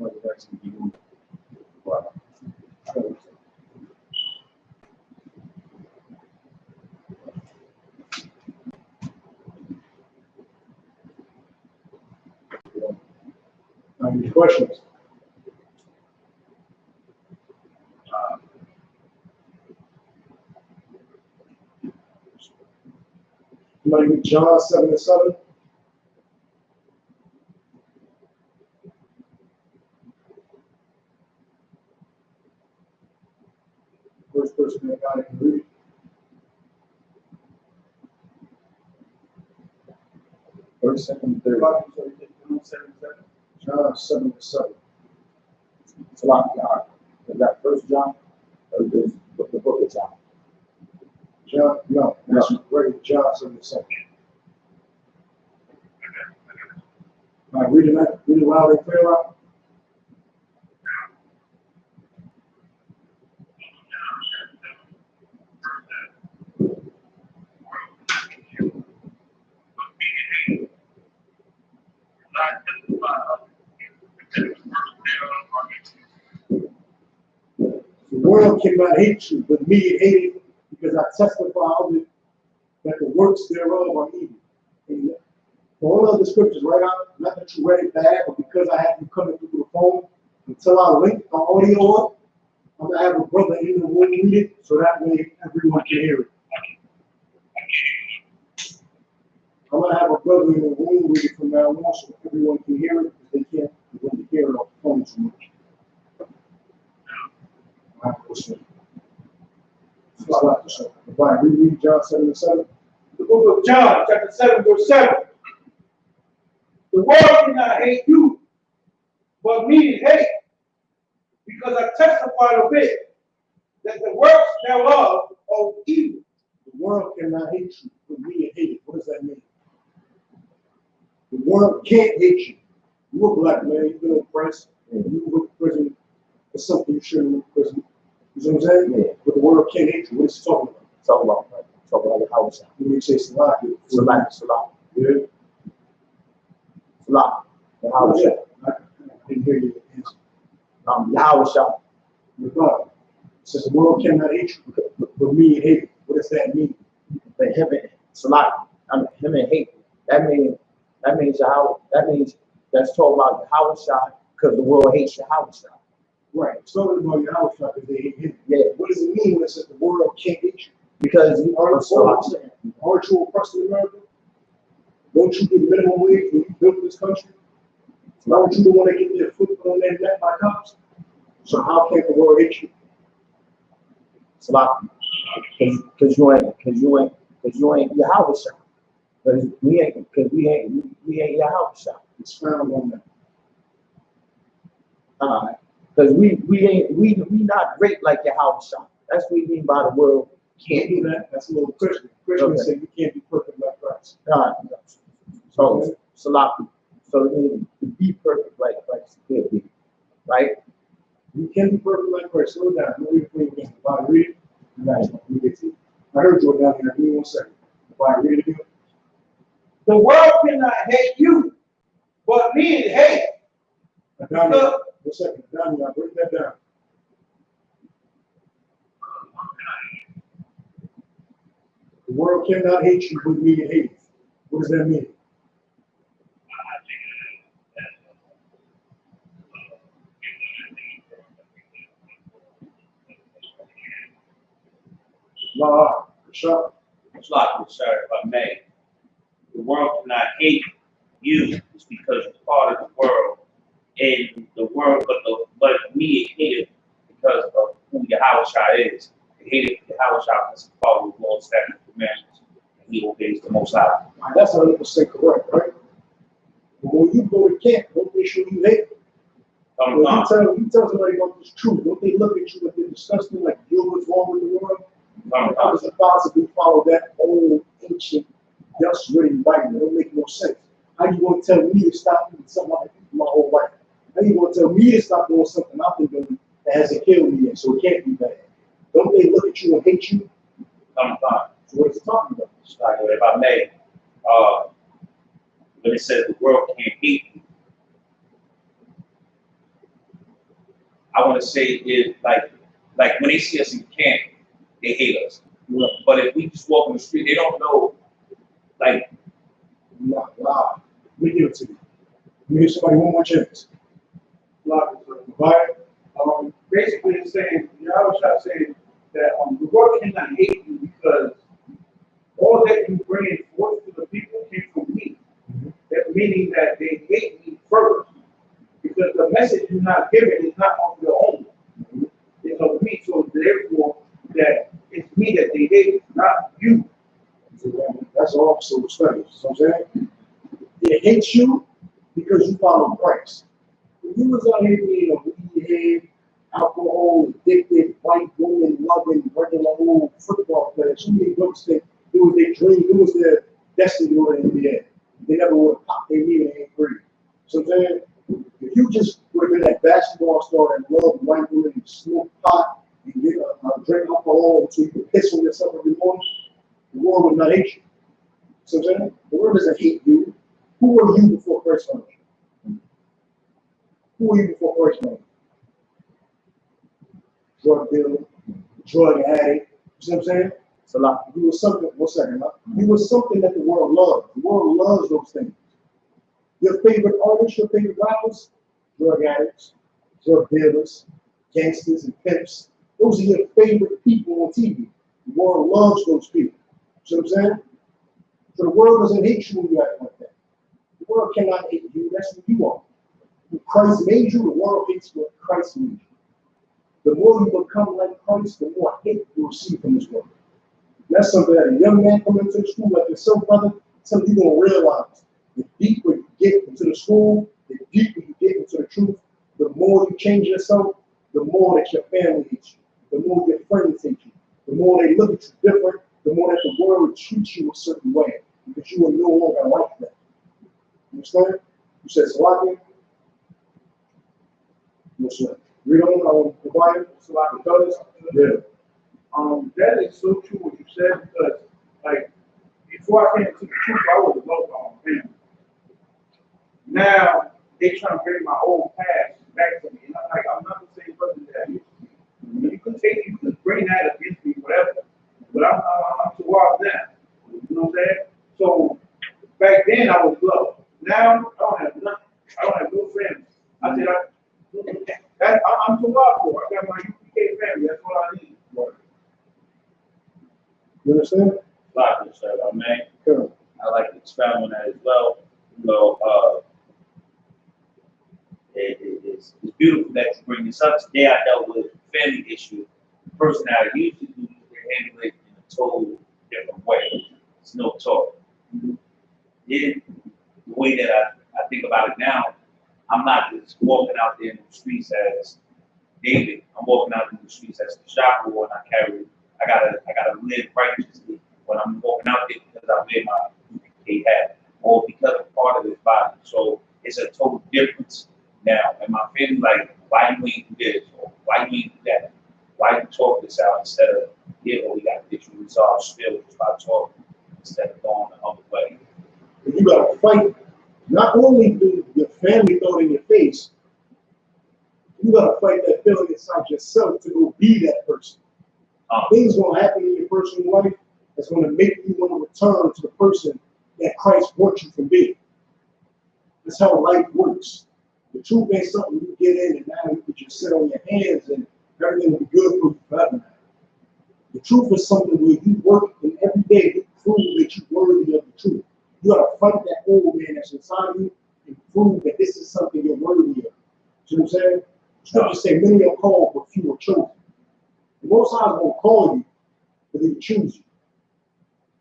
whether that's going to be moved. Wow. Any questions? Somebody with John 7:7. First person that got it can read. First, second, third. John 7:7. It's a lot. Is that First John? Or the book of John? John, no, that's right. John 7:7. All right, read it loud and clear out. The world cannot hate you, but me it hated because I testify of it that the works thereof are evil. And all of the scriptures right out, not that you read it bad, but because I had you coming through the phone, until I link the audio up, I'm gonna have a brother in the room read it so that way everyone can hear it. I'm gonna have a brother in the room read it from now on so everyone can hear it because they can't really hear it off the phone too much. Read John 7:7. The book of John, chapter 7, verse 7. The world cannot hate you, but me it hate, because I testified of it, that the works thereof are evil. The world cannot hate you, but me it hate it. What does that mean? The world can't hate you. You're a black man, you've been in prison, and you went to prison for something you shouldn't have went to prison. You know what I'm saying? Yeah. But the world can't hate you. What is he talking about? Talk about the house. When you say Salah. Salah. Yeah. Salah. The house. Yeah. I didn't hear you answer. The house. Regard. It says the world cannot hate you, but me it hate it. What does that mean? But him and Salah, him and hate. That means that's talking about the house shot because the world hates the house shot. Right. It's talking about your house shot because they hate him. Yeah. What does it mean when it says the world can't hate you? Because Aren't you oppressed in America? Don't you get minimum wage when you built this country? Aren't you the one that get their foot on their neck by cops? So how can the world hate you? Salah. Because you ain't your house shot. Because we ain't your house shot. Expound on that. Because we not great like your house shot. That's what we mean by the world Can't do that. That's a little Christian. Christians say you can't be perfect like Christ. So Salah. So it means to be perfect like Christ could be, right? You can be perfect like Christ. Slow down. Don't read it again. If I read it, you guys don't read it too. I heard you down here. Give me 1 second. If I read it again. The world cannot hate you, but me it hate. Down here. 1 second. Down here. I'll break that down. The world cannot hate you, but me it hates. What does that mean? Nah, Rashad. It's like, sir, if I may, the world cannot hate you is because you're part of the world, and the world, but me it hated because of who Yahawashi is. It hated Yahawashi because he followed the Lord's statutes and commandments, and he obeys the Most High. That's 100% correct, right? But when you go to camp, don't they show you hate? When you tell somebody about this truth, don't they look at you like they're disgusting, like you're what's wrong with the world? How does it possibly follow that old, ancient, dust-ridden Bible? It don't make no sense. How you going to tell me to stop doing something I've been my whole life? How you going to tell me to stop doing something I've been doing that hasn't killed me yet, so it can't be bad? Don't they look at you and hate you? So what is it talking about? If I may, when it says the world can't hate you, I want to say is like when they see us in camp, they hate us. Right. But if we just walk on the street, they don't know. Like, Nah. Let me give it to you. Let me give somebody one more chance. Right? Basically, it's saying, Yahweh saying that the world cannot hate you because all that you bring forth to the people came from me. That meaning that they hate me first because the message you're not giving is not of your own. It's of me. So therefore, that it's me that they hate, not you. That's also respect. So I'm saying they hate you because you follow Christ. When you was out here being a weed head, alcohol addicted, white woman loving, regular old football player, so many folks think it was their dream, it was their destiny to go to the NBA. They never would have popped their knee and ain't free. So I'm saying, if you just would have been that basketball star that loved white women and smoke pot and get drink alcohol until you could piss on yourself every morning, the world would not hate you. So I'm saying, the world doesn't hate you. Who were you before Christ found you? Who were you before Christ found you? Drug dealer, drug addict. You see what I'm saying? It's a lot. You were something, one second, huh? You were something that the world loves. The world loves those things. Your favorite artists, your favorite rappers, drug addicts, drug dealers, gangsters, and pimps. Those are your favorite people on TV. The world loves those people. See what I'm saying? So the world doesn't hate you when you act like that. The world cannot hate you. That's what you are. When Christ made you, the world hates what Christ made you. The more you become like Christ, the more hate you receive from this world. That's something that a young man coming into the school like yourself, brother, something you're going to realize. The deeper you get into the school, the deeper you get into the truth, the more you change yourself, the more that your family hates you, the more your friends hate you, the more they look at you different, the more that the world treats you a certain way, because you are no longer like that. You understand? You said Salakia? Yes, sir. Read on the Bible, Salakia does. Yeah. That is so true what you said because, like, before I came to the truth, I was a low family. Now they trying to bring my old past back to me, and I'm like, I'm not the same person that I used to be. You could bring that against me, whatever, but I'm too wild now. You know what I'm saying? So back then I was low. Now I don't have nothing. I don't have no friends. I said I'm too wild for. I got my U.P.K family. That's all I need. You understand? Like sir, man. Sure. I like to expound on that as well. You know, it's beautiful that you bring this up. Today I dealt with a family issue. The person that I usually do, they handle it in a total different way. It's no talk. Yeah, the way that I think about it now, I'm not just walking out there in the streets as David. I'm walking out in the streets as the shopper, and I gotta live righteously when I'm walking out there because I wear my U.P.K hat or because I'm part of this body. So it's a total difference now. And my family like, why you ain't do this or why you ain't do that? Why you talk this out instead of well, we got to get you resolved still just by talking instead of going the other way. You gotta fight. Not only do your family throw it in your face, you gotta fight that feeling inside yourself to go be that person. Things gonna happen in your personal life that's gonna make you want to return to the person that Christ brought you from being. That's how life works. The truth ain't something you get in and now you could just sit on your hands and everything will be good for you forever. The truth is something where you work and every day you prove that you're worthy of the truth. You gotta fight that old man that's inside of you and prove that this is something you're worthy of. See what I'm saying? Scripture say many are called, but few are chosen. The Most High is gonna call you, but He choose you.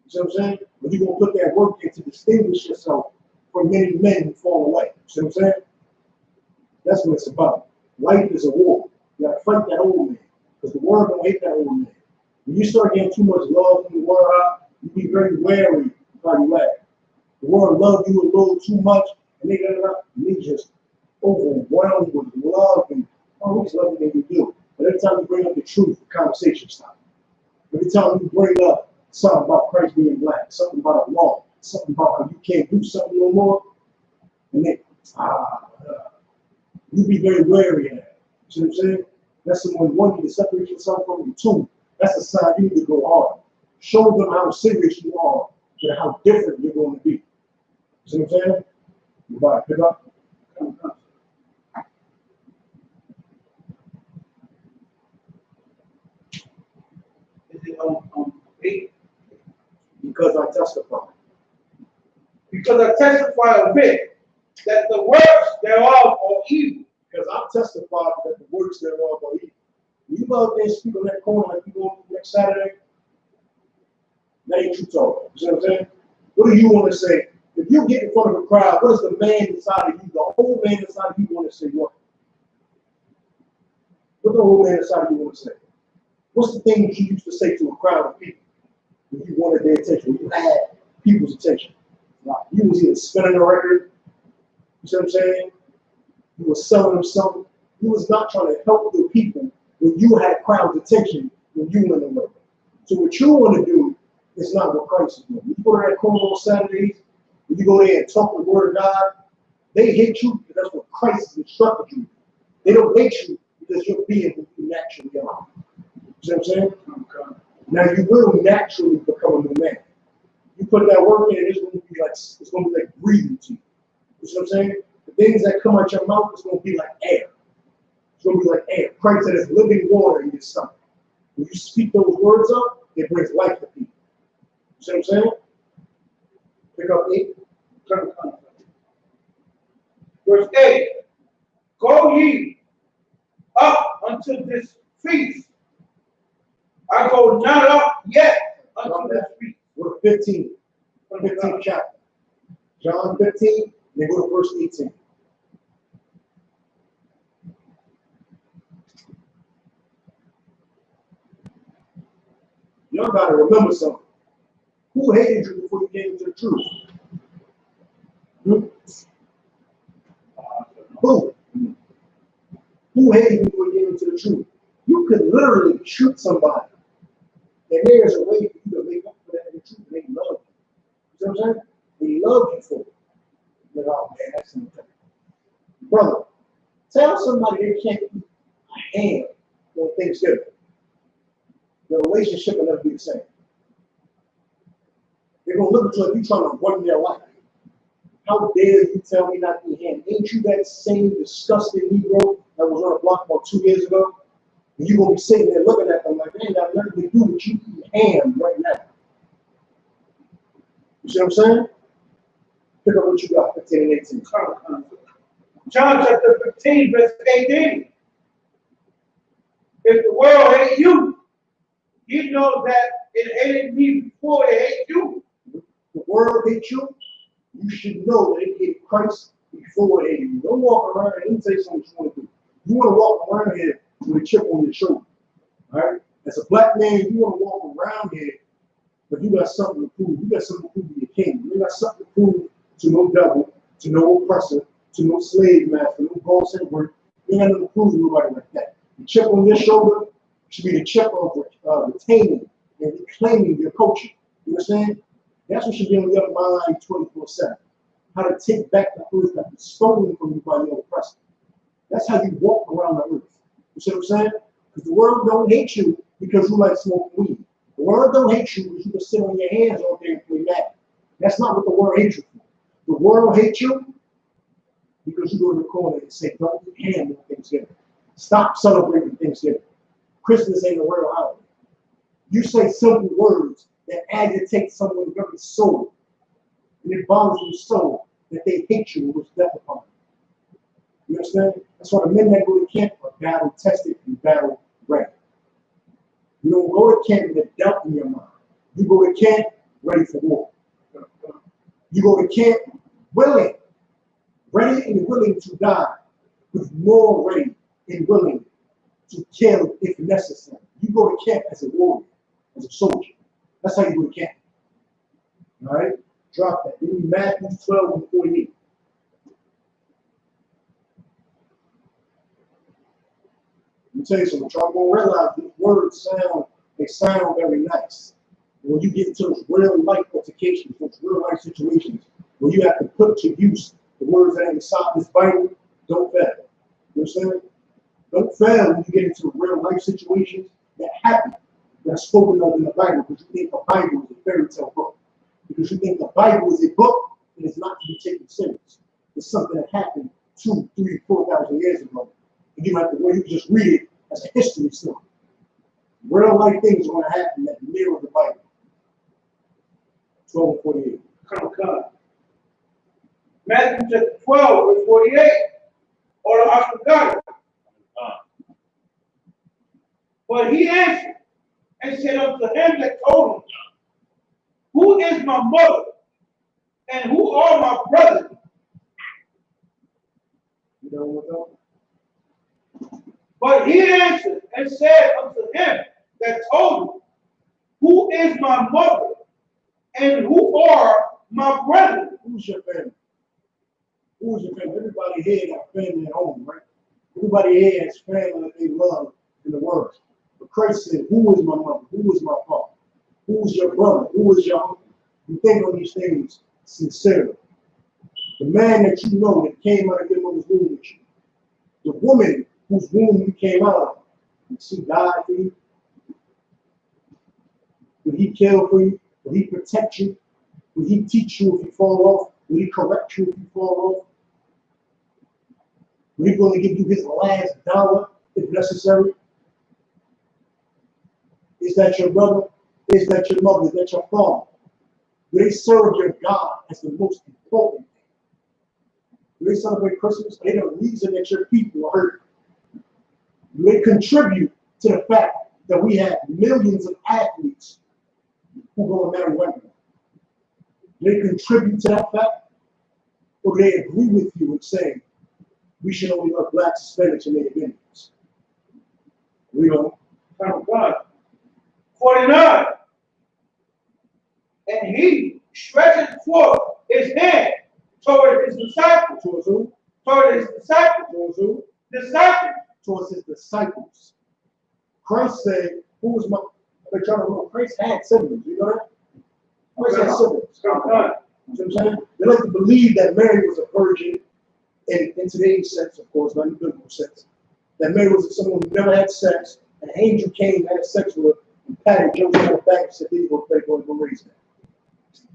You see what I'm saying? But you're gonna put that work in to distinguish yourself from many men who fall away. You see what I'm saying? That's what it's about. Life is a war. You gotta fight that old man, because the world don't hate that old man. When you start getting too much love from the world, you be very wary of how you act. The world loves you a little too much, and they just overwhelmed with love and always love what you do. But every time you bring up the truth, the conversation stops. Every time you bring up something about Christ being black, something about a law, something about how you can't do something no more, and then you be very wary of that. See what I'm saying? That's when one, you need to separate yourself from the two. That's a sign you need to go hard. Show them how serious you are and how different you're going to be. See what I'm saying? You about to pick up? Is it on 8? Because I testify. Because I testify of it, that the works thereof are evil. Because I testify that the works thereof are evil. You go out there and speak on that corner like you going next Saturday, that ain't you talking. You see what I'm saying? What do you want to say? If you get in front of a crowd, what does the man inside of you, the old man inside of you want to say? What? What the old man inside of you want to say? What's the things you used to say to a crowd of people when you wanted their attention, when you had people's attention? Like you was either spinning a record, you see what I'm saying? You were selling them something. You was not trying to help the people when you had crowd's attention when you went in the world. So what you want to do is not what Christ is doing. When you go to that corner on Saturdays, when you go there and talk the word of God, they hate you because that's what Christ has instructed you. They don't hate you because you're being who you naturally are. You see what I'm saying? Now you will naturally become a new man. You put that work in, it's going to be like breathing to you. You see what I'm saying? The things that come out your mouth is going to be like air. It's going to be like air. Christ said there's living water in your stomach. When you speak those words up, it brings life to people. You see what I'm saying? Pick up 8. Verse 8. Go ye up unto this feast. I go not up yet unto this feast. Go to 15. 15th chapter. John 15, then go to verse 18. Y'all got to remember something. Who hated you before you came into the truth? Who? Who hated you before you came into the truth? You could literally shoot somebody. And there's a way for you to make up for that in the truth. They love you. You know what I'm saying? They love you for it. Like, oh man, that's something. Brother, tell somebody they can't eat a ham on Thanksgiving. The relationship will never be the same. They're going to look at you like you're trying to run their life. How dare you tell me not to eat ham? Ain't you that same disgusting Negro that was on the block about 2 years ago? And you're going to be sitting there looking at them like, they ain't got nothing to do with you eating ham right now. You see what I'm saying? Pick up what you got, 15 and 18. John chapter 15, verse 18. If the world hate you, you know that it hated me before it hate you. The world hates you, you should know that it hated Christ before it hated you. Don't walk around and let me tell you something you want to do. You want to walk around here with a chip on your shoulder. All right? As a black man, you want to walk around here, but you got something to prove. You got something to prove to your king. You got something to prove to no devil, to no oppressor, to no slave master, no boss and work. You ain't got nothing to prove to nobody like that. The chip on your shoulder should be the chip of retaining and reclaiming your culture. You understand? That's what should be on your mind 24/7. How to take back the earth that was stolen from you by your oppressor. That's how you walk around the earth. You see what I'm saying? Because the world don't hate you because you like smoking weed. The world don't hate you because you can sit on your hands all day and play Madden. That's not what the world hates you for. The world hates you because you go to the corner and say, don't eat ham on Thanksgiving. Stop celebrating Thanksgiving. Christmas ain't a real holiday. You say simple words that agitate someone's very soul. And it bothers their soul that they hate you and wish death upon you. You understand? That's why the men that go to camp are battle tested and battle ready. You don't go to camp with doubt in your mind. You go to camp ready for war. You go to camp willing, ready and willing to die, but more ready and willing to kill if necessary. You go to camp as a warrior, as a soldier. That's how you go to camp. All right? Drop that. Give me Matthew 12 and 48. Let me tell you something. Y'all gonna realize these words sound very nice. When you get into those real life altercations, those real life situations, where you have to put to use the words that are inside this Bible, don't fail. You understand? Don't fail when you get into real life situations that happen, that are spoken of in the Bible, because you think the Bible is a fairy tale book. Because you think the Bible is a book, and it's not to be taken serious. It's something that happened 2, 3, 4,000 years ago. And you have to, well, you just read it as a history story. Real life things are going to happen that mirror the Bible. 12:48. Come. Matthew chapter 12, verse 48. Or I forgot it. But he answered and said unto him that told him, who is my mother? And who are my brothers? You know what? But he answered and said unto him that told him, who is my mother? And who are my brothers? Who's your family? Who's your family? Everybody here got family at home, right? Everybody here has family that they love in the world. But Christ said, who is my mother? Who is my father? Who is your brother? Who is your uncle? You think on these things sincerely. The man that you know that came out of your mother's womb with you. The woman whose womb you came out of. Did she die for you? Did he kill for you? Will he protect you? Will he teach you if you fall off? Will he correct you if you fall off? Will he going to give you his last dollar if necessary? Is that your brother? Is that your mother? Is that your father? Do they serve your God as the most important thing? Do they celebrate Christmas? They're the reason that your people are hurt. Do they contribute to the fact that we have millions of athletes who go and marry white women? Do they contribute to that fact? Or do they agree with you in saying we should only love blacks, Hispanics, and Native Indians? We don't. Come on. 49. And he stretches forth his hand toward his disciples. Towards who? Toward his disciples. Towards who? Disciples. Towards his disciples. Christ said, who was my, but y'all don't know, Christ had siblings, you know that? Christ had siblings. You know what I'm saying? They like to believe that Mary was a virgin in today's sense, of course, not in the biblical sense. That Mary was someone who never had sex, an angel came, had sex with her, and patted Joseph on the back and said, these were playboys, go raise them.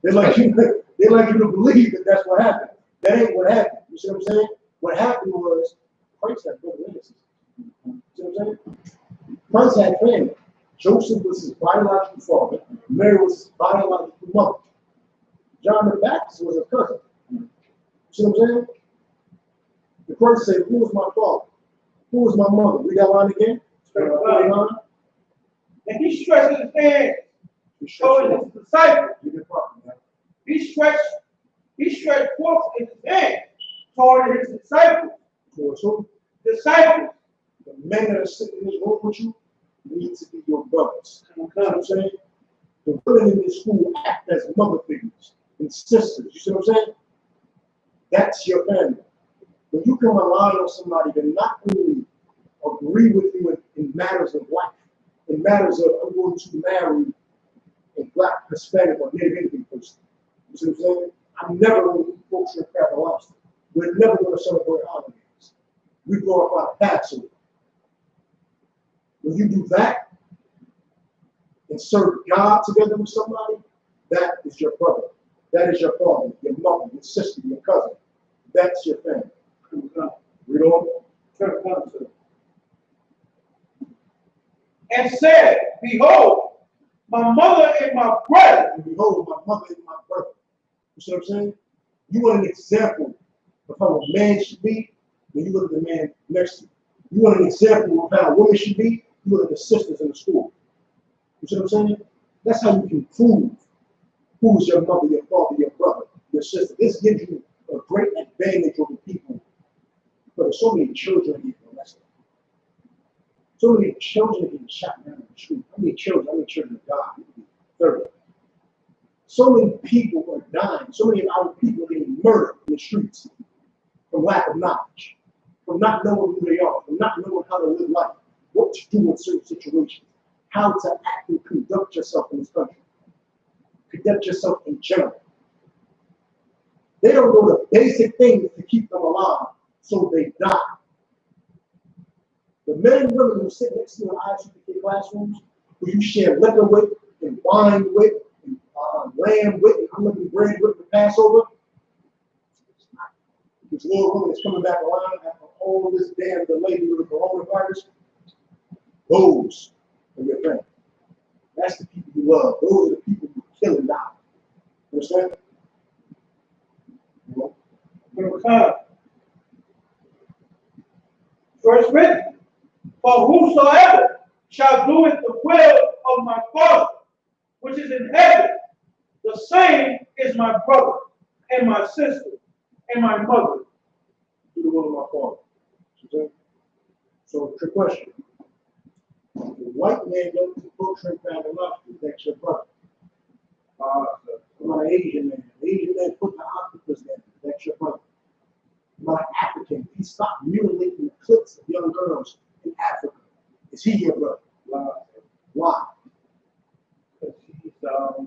They like you to believe that that's what happened. That ain't what happened. You see what I'm saying? What happened was Christ had brother and sisters. You see what I'm saying? Christ had family. Joseph was his biological father. Mary was his biological mother. John the Baptist was a cousin. You see what I'm saying? The Christ said, who was my father? Who was my mother? Read that line again. And he stretched his hand toward his disciples. He stretched forth his hand toward his disciples. Towards who? Disciples. The men that are sitting in this room with you need to be your brothers. You know what I'm saying? The women in this school act as mother figures and sisters. You see what I'm saying? That's your family. When you can rely on somebody that not only agree with you in matters of life, in matters of I'm going to marry a black, Hispanic, or Native Indian person. You see what I'm saying? I'm never going to eat kosher and crab and lobster. We're never going to celebrate holidays. We glorify Passover. When you do that and serve God together with somebody, that is your brother. That is your father, your mother, your sister, your cousin. That's your family. Read on. And said, behold, my mother and my brother. And behold, my mother and my brother. You see what I'm saying? You want an example of how a man should be, then you look at the man next to you. You want an example of how a woman should be, you look at the sisters in the school. You see what I'm saying? That's how you can prove who's your mother, your father, your brother, your sister. This gives you a great advantage over people. But there's so many children getting molested. So many children are getting shot down in the street. How many children died? 30. So many people are dying. So many of our people are getting murdered in the streets from lack of knowledge, from not knowing who they are, from not knowing how to live life, what to do in certain situations, how to act and conduct yourself in this country, conduct yourself in general. They don't know the basic things to keep them alive, so they die. The men and women who sit next to you in I.S.U.P.K classrooms, who you share liquor with, and wine with, and lamb with, and unleavened bread with the Passover, this little woman is coming back around after all this damn delay due to the coronavirus. Those are your friends. That's the people you love. Those are the people you kill and die. Understand? First written, for whosoever shall do it the will of my Father, which is in heaven, the same is my brother, and my sister, and my mother. Do the will of my Father. Okay? So, trick question. The white man doesn't portray family love, that's your brother. Not an Asian man. The Asian man put the octopus there, that's your brother. Not an African. He stopped mutilating the clips of young girls in Africa. Is he your brother? Why? Because he's not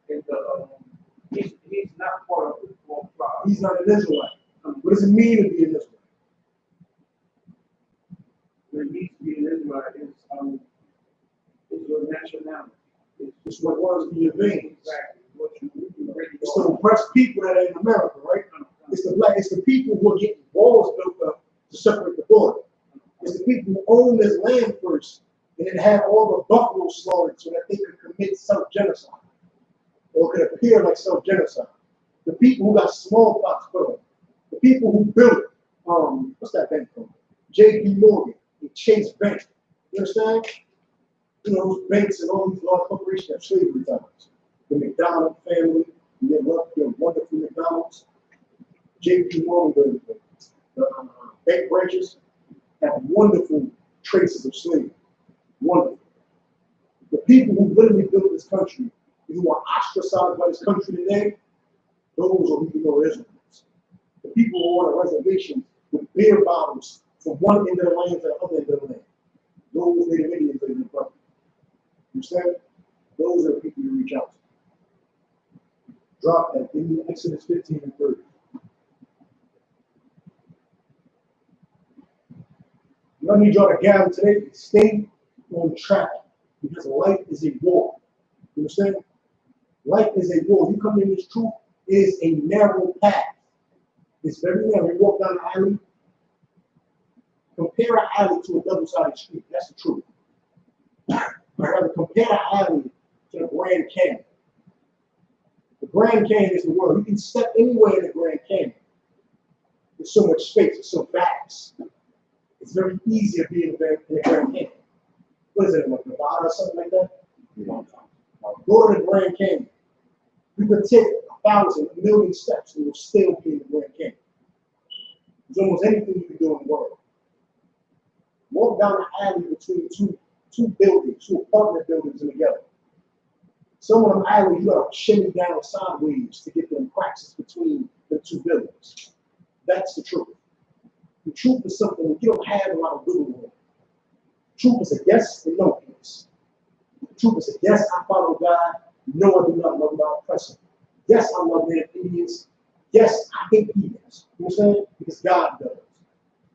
in the he's not part of the 12 tribe. He's not an Israelite. What does it mean to be an Israelite? What it means to be an Israelite is your nationality. It's what runs through your veins. Exactly. What you It's the oppressed people that are in America, right? It's the people who are getting walls built up to separate the border. It's the people who own this land first and then have all the buffalo slaughtered so that they could commit self-genocide. Or could appear like self-genocide. The people who got smallpox put on. The people who built, what's that bank called? J.P. Morgan and Chase Bank. You understand? You know, those banks and all these large corporations have slavery ties. The McDonald family, you love your wonderful McDonald's. J.P. Morgan, the bank branches have wonderful traces of slavery. Wonderful. The people who literally built this country, who are ostracized by this country today, those are who you know Israelites. The people who are on a reservation with beer bottles from one end of the land to the other end of the land. Those Native Indians are in the front. You understand? Those are the people you reach out to. Drop that. Give me Exodus 15 and 30. I need y'all to gather today and stay on track because life is a war. You understand? Life is a war. You come in this truth, it is a narrow path. It's very narrow. You walk down the alley, compare an alley to a double-sided street. That's the truth. I'd rather compare an alley to the Grand Canyon. The Grand Canyon is the world. You can step anywhere in the Grand Canyon. There's so much space. It's so vast. It's very easy to be in the Grand Canyon. What is it, like Nevada or something like that? You don't know. Go to the Grand Canyon. You could take 1,000, 1 million steps and you'll still be in the Grand Canyon. There's almost anything you can do in the world. Walk down the alley between two buildings, two apartment buildings together. Some of them alleys you gotta shimmy down sideways to get them cracks between the two buildings. That's the truth. The truth is something you don't have a lot of wiggle room. Truth is a yes and no yes. The truth is a yes, I follow God. No, I do not love my oppressor. Yes, I love Native Indians. Yes, I hate heathens. You know what I'm saying? Because God does.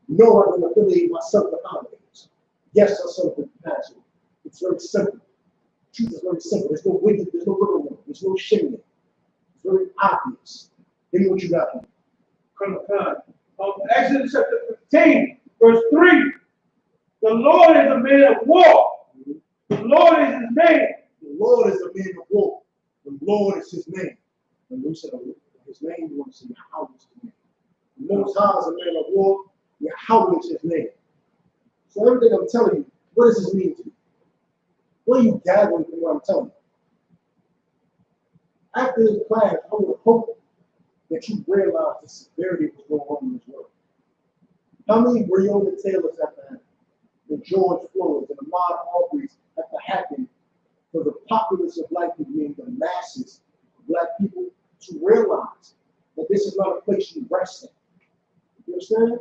No, I don't affiliate myself with holidays. Yes, I celebrate the Passover. It's very simple. Truth is very simple. There's no wiggle room. There's no shimmy. It's very obvious. Give me what you got here. Exodus chapter 15, verse 3. The Lord is a man of war. The Lord is his name. The Lord is a man of war. The Lord is his name. And we said his name, you want to say Yahweh is his name. The Most High is a man of war. Yahweh is his name. So everything I'm telling you, what does this mean to you? What are you gathering from what I'm telling you? After this class, I would hope that you realize the severity of what's going on in this world. How many Breonna Taylors have to happen? The George Floyds and the Ahmaud Arbery's have to happen for the populace of black people, meaning the masses of black people, to realize that this is not a place you rest in. You understand?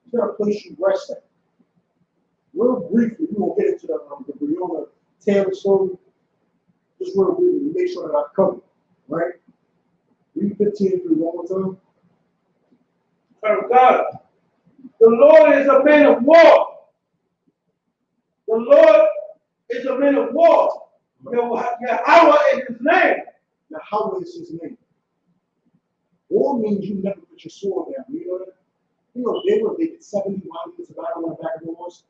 It's not a place you rest in. Real briefly, we won't get into the Breonna Taylor story. Just real briefly, make sure that I cover it, right? Read 15 through one more time. Son of God, The Lord is a man of war. The Lord is a man of war. Yahweh is his name. Yahweh is his name. War means you never put your sword down. You know that? You know, they did 70 years of battle on the back of the horse.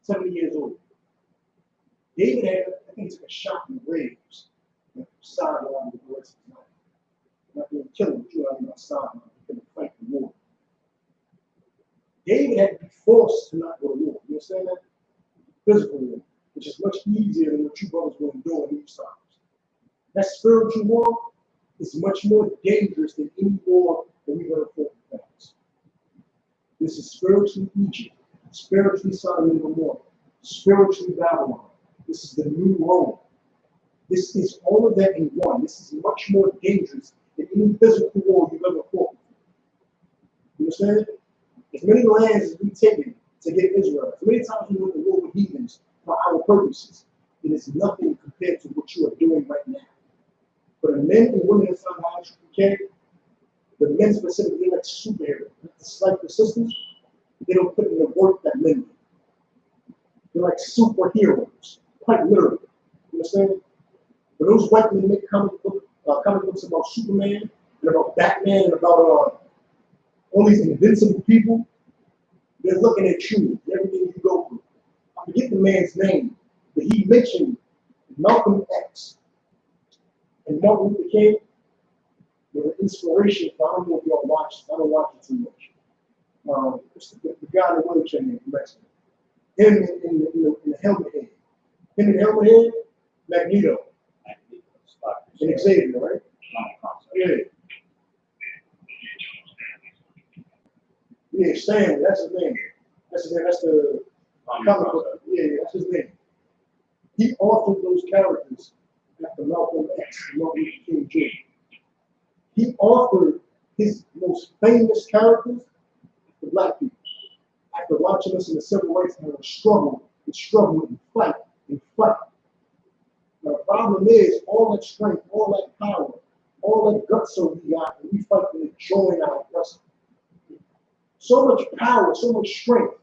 70 years old. David had, I think, took a shot in the ribs. Sideline with the rest of his life. Not going to kill him, but you have him outside. He couldn't fight the war. David had to be forced to not go to war. You understand that? Physical war, which is much easier than what you brothers will endure in these times. That spiritual war is much more dangerous than any war that we've ever fought in the past. This is spiritually Egypt, spiritually Sodom and Gomorrah, spiritually Babylon. This is the new Rome. This is all of that in one. This is much more dangerous than any physical war you've ever fought. You understand? As many lands as we've taken to get Israel, as many times we went to war with heathens for our purposes, it is nothing compared to what you are doing right now. For the men and women inside I.S.U.P.K, the men specifically like superheroes, like the sisters, they don't put in the work that men do. They're like superheroes, quite literally. You understand? For those white men make comic books about Superman and about Batman and about all these invincible people, they're looking at you, everything you go through. I forget the man's name, but he mentioned Malcolm X and Martin Luther King were an inspiration for, I don't know if y'all watch, I don't watch it too much. The guy in the wheelchair named Mexican. Him in the helmet head. Him in the helmet head, Magneto. And Xavier, right? Yeah. Yeah, Stanley, that's his name. That's his name. That's the comic book. Yeah, that's his name. He authored those characters after Malcolm X and Martin Luther King Jr. He authored his most famous characters for black people. After watching us in the civil rights era struggle and fight and fight. Now, the problem is all that strength, all that power, all that guts that we got, and we fight to join our oppressor. So much power, so much strength.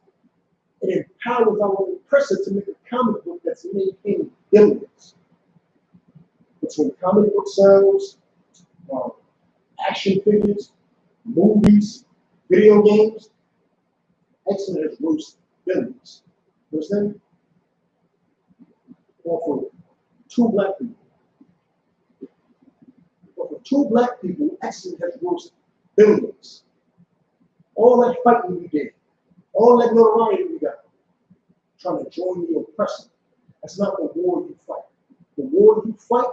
It empowers our oppressor to make a comic book that's making billions. Between comic book sales, action figures, movies, video games, Excellent has grossed billions. You understand? Or for two black people. Or for two black people, Excellent has grossed billions. All that fighting we did, all that notoriety we got, trying to join the oppressor. That's not the war you fight. The war you fight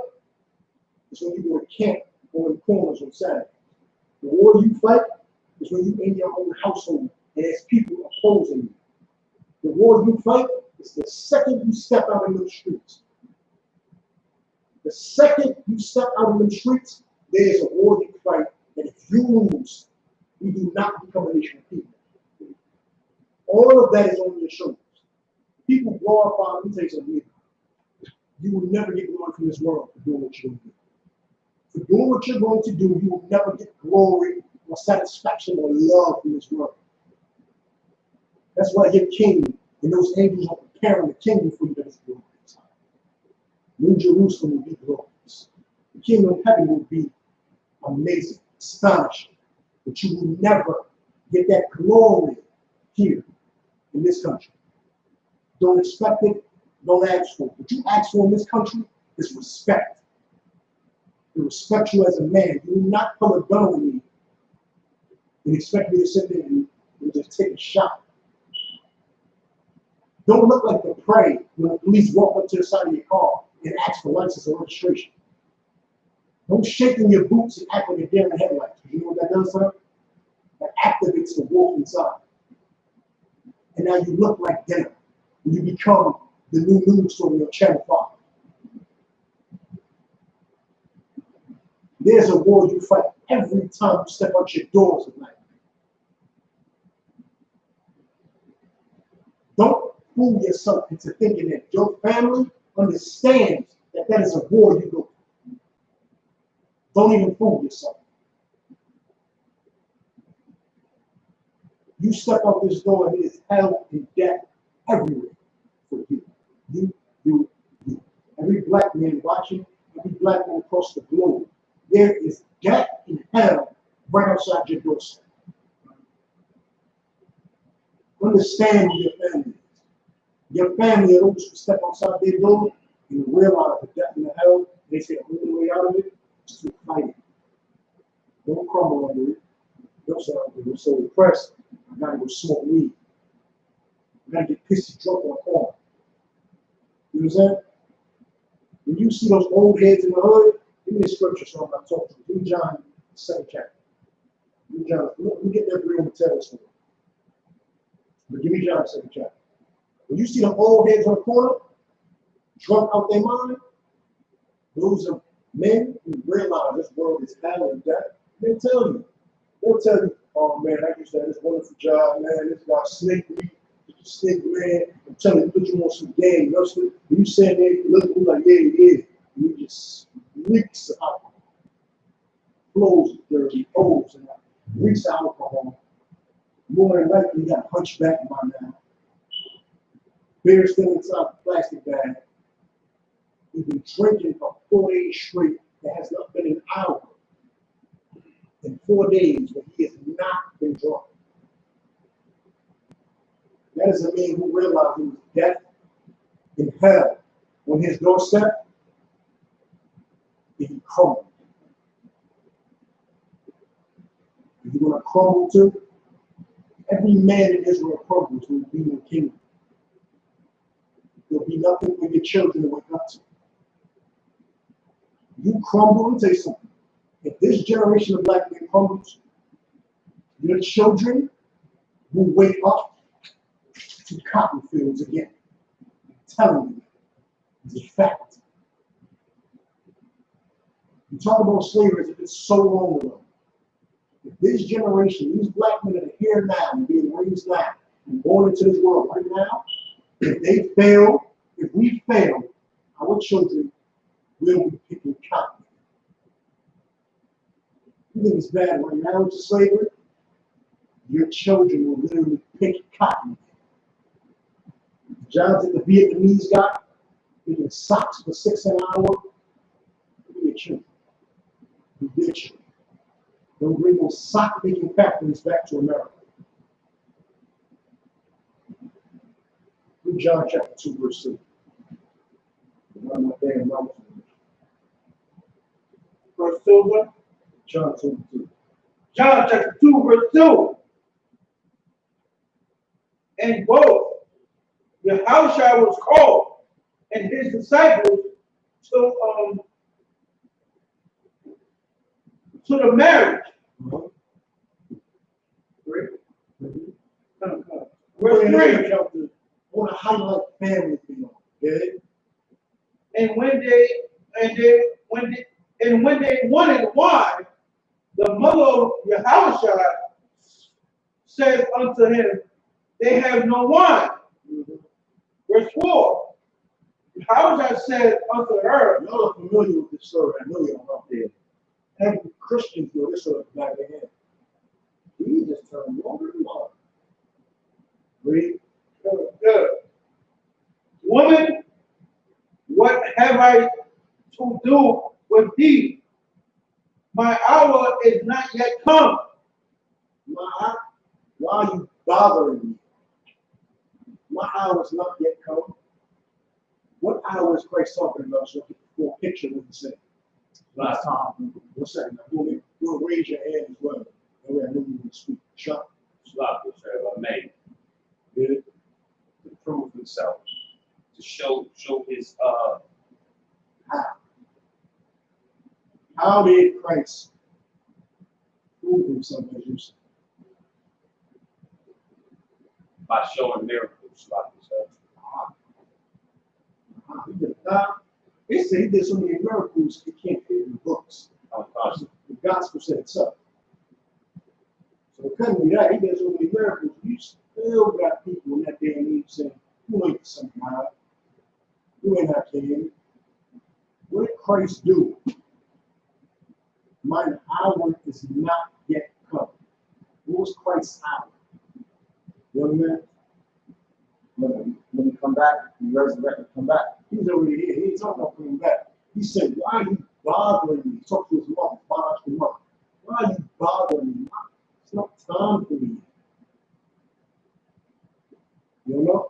is when you go to camp on the corners on Saturday. The war you fight is when you're in your own household and there's people opposing you. The war you fight is the second you step out in those streets. The second you step out in the streets, there's a war you fight that if you lose, you do not become a nation of people. All of that is on your shoulders. People glorify, let me tell you something. You will never get glory from this world for doing what you're going to do. For doing what you're going to do, you will never get glory or satisfaction or love from this world. That's why your king and those angels are preparing the kingdom for you that is glorious. New Jerusalem will be glorious. The kingdom of heaven will be amazing, astonishing. But you will never get that glory here in this country. Don't expect it, don't ask for it. What you ask for in this country is respect. They respect you as a man. You will not pull a gun on me and expect me to sit there and just take a shot. Don't look like the prey when the police walk up to the side of your car and ask for license or registration. Don't shake in your boots and act like a deer in the headlights. You know what that does, sir? That activates the wolf inside. And now you look like them. And you become the new news story of Channel 5. There's a war you fight every time you step out your doors at night. Don't fool yourself into thinking that your family understands that that is a war you go through. Don't even fool yourself. You step out this door and it is hell and death everywhere for you. You. Every black man watching, every black man across the globe, there is death and hell right outside your doorstep. Understand who your family is. Your family are those who step outside their door and realize the death and the hell. They say the only way out of it is to fight it. Don't crumble under it. Don't say, I'm so depressed, I gotta go smoke weed. I gotta get pissy drunk on corn. You know what I'm saying? When you see those old heads in the hood, give me a scripture so I'm not talking to you. Give me John 2nd chapter. Give me John, let me get that real and tell us story. But give me John 2nd chapter. When you see the old heads on the corner, drunk out their mind, those are men who realize this world is hell and death. They'll tell you. They'll tell you, oh man, I used to have this wonderful job, man. This guy snaked me. Snake man, I'm telling you, put you on some game. You say they look at you like, yeah. And you just leaks of alcohol. Clothes dirty, O's and leaks of alcohol. More than likely, you got hunchback by now. Beer still inside the plastic bag. You've been drinking for 4 days straight. There has not been an hour in 4 days when he has not been drunk. That is a man who realized he was death in hell on his doorstep, and he crumbled. If you're going to crumble too, every man in Israel crumbles will be no kingdom. There'll be nothing for your children to wake up to. You crumble, let me tell you something. If this generation of black men crumbles, your children will wake up to cotton fields again. I'm telling you, it's a fact. You talk about slavery as if it's so long ago. If this generation, these black men that are here now and being raised now and born into this world right now, if they fail, if we fail, our children will be picking cotton. You think it's bad right now with slavery? Your children will literally pick cotton. Jobs that the Vietnamese got, making socks for $6 an hour. Look at your children. You get children. Don't bring those sock making factories back to America. Read John chapter 2, verse 2. One more day, Verse 2, what? John 2. John chapter 2, verse 2. And both YAHANNA was called and his disciples to the marriage. Verse 3. I want to highlight family for you. Okay? And when they wanted wine, the mother of YAHANNA said unto him, they have no wine. Verse 4. YAHANNA said unto her, y'all are familiar with this story. I know y'all out there. Every Christians know this story back in hand. He just turned longer and longer. Read. Good. Woman, what have I to do with thee? My hour is not yet come. Why are you bothering me? My hour is not yet come. What hour is Christ talking about? So get the full picture of what he's saying. Last time. What's that? You'll raise your hand as well. That way I know you can speak. Shut. Slap this, if I may. Good. To prove himself, to show his How did Christ prove himself as you said? by showing miracles, like himself. He did they say he did so many miracles he can't fit in the books. The gospel said it's up. So it couldn't be that. He did so many miracles. You still got people in that day and age saying, you ain't the Son of God. You ain't not king. What did Christ do? Mine hour is not yet come. What was Christ's hour? man. When he come back, he resurrect and come back. He's already here. He ain't talking about coming back. He said, why are you bothering me? He talked to his mother, biological mother. Why are you bothering me? It's not time for me. You know?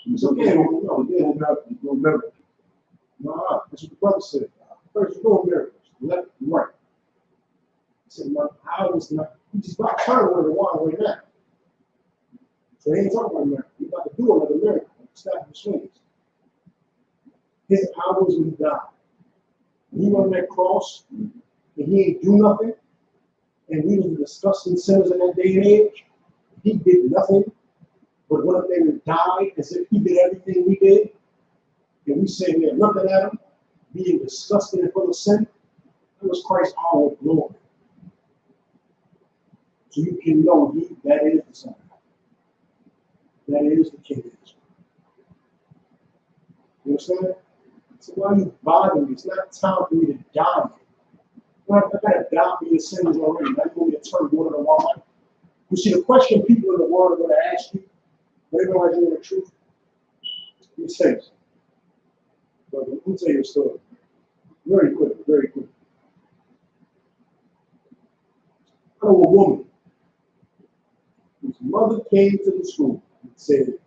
It's okay. No, you don't have to do miracles. No, that's what the brother said. First, you doing miracles. Left and right. He said, no, I was not. He just about to turn where the water right now. So he ain't talking about miracle. He's about to do another miracle. Snap the swings. His hours when he died. When he went on that cross, and he ain't do nothing, and we was the disgusting sinners in that day and age, he did nothing, but went up there and died as if he did everything we did, and we sitting there looking at him, being disgusted and full of sin. That was Christ's hour of glory. So you can know that is the Son of God. That is the King of Israel. You understand? So why are you bothering me? It's not time for me to die. I gotta die for your sins already. Now you want me to turn water to wine? You see, the question people in the world are going to ask you, when they realize you're in the truth, you say, but let me tell you a story. Very quick, very quick. I know a woman whose mother came to the school and said,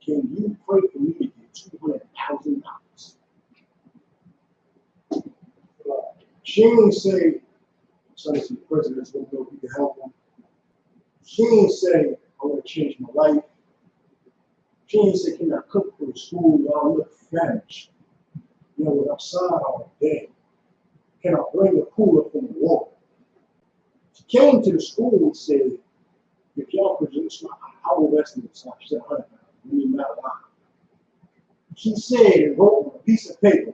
can you pray for me to get $200,000? She didn't say, son, the president's going to know if you can help him. She didn't say, I want to change my life. She didn't say, can I cook for the school? I look famished. You know, we're outside all day. Can I bring a cooler from the water? She came to the school and said, if y'all produce I will estimate this. She said, $100,000. We need not lie. She said and wrote on a piece of paper,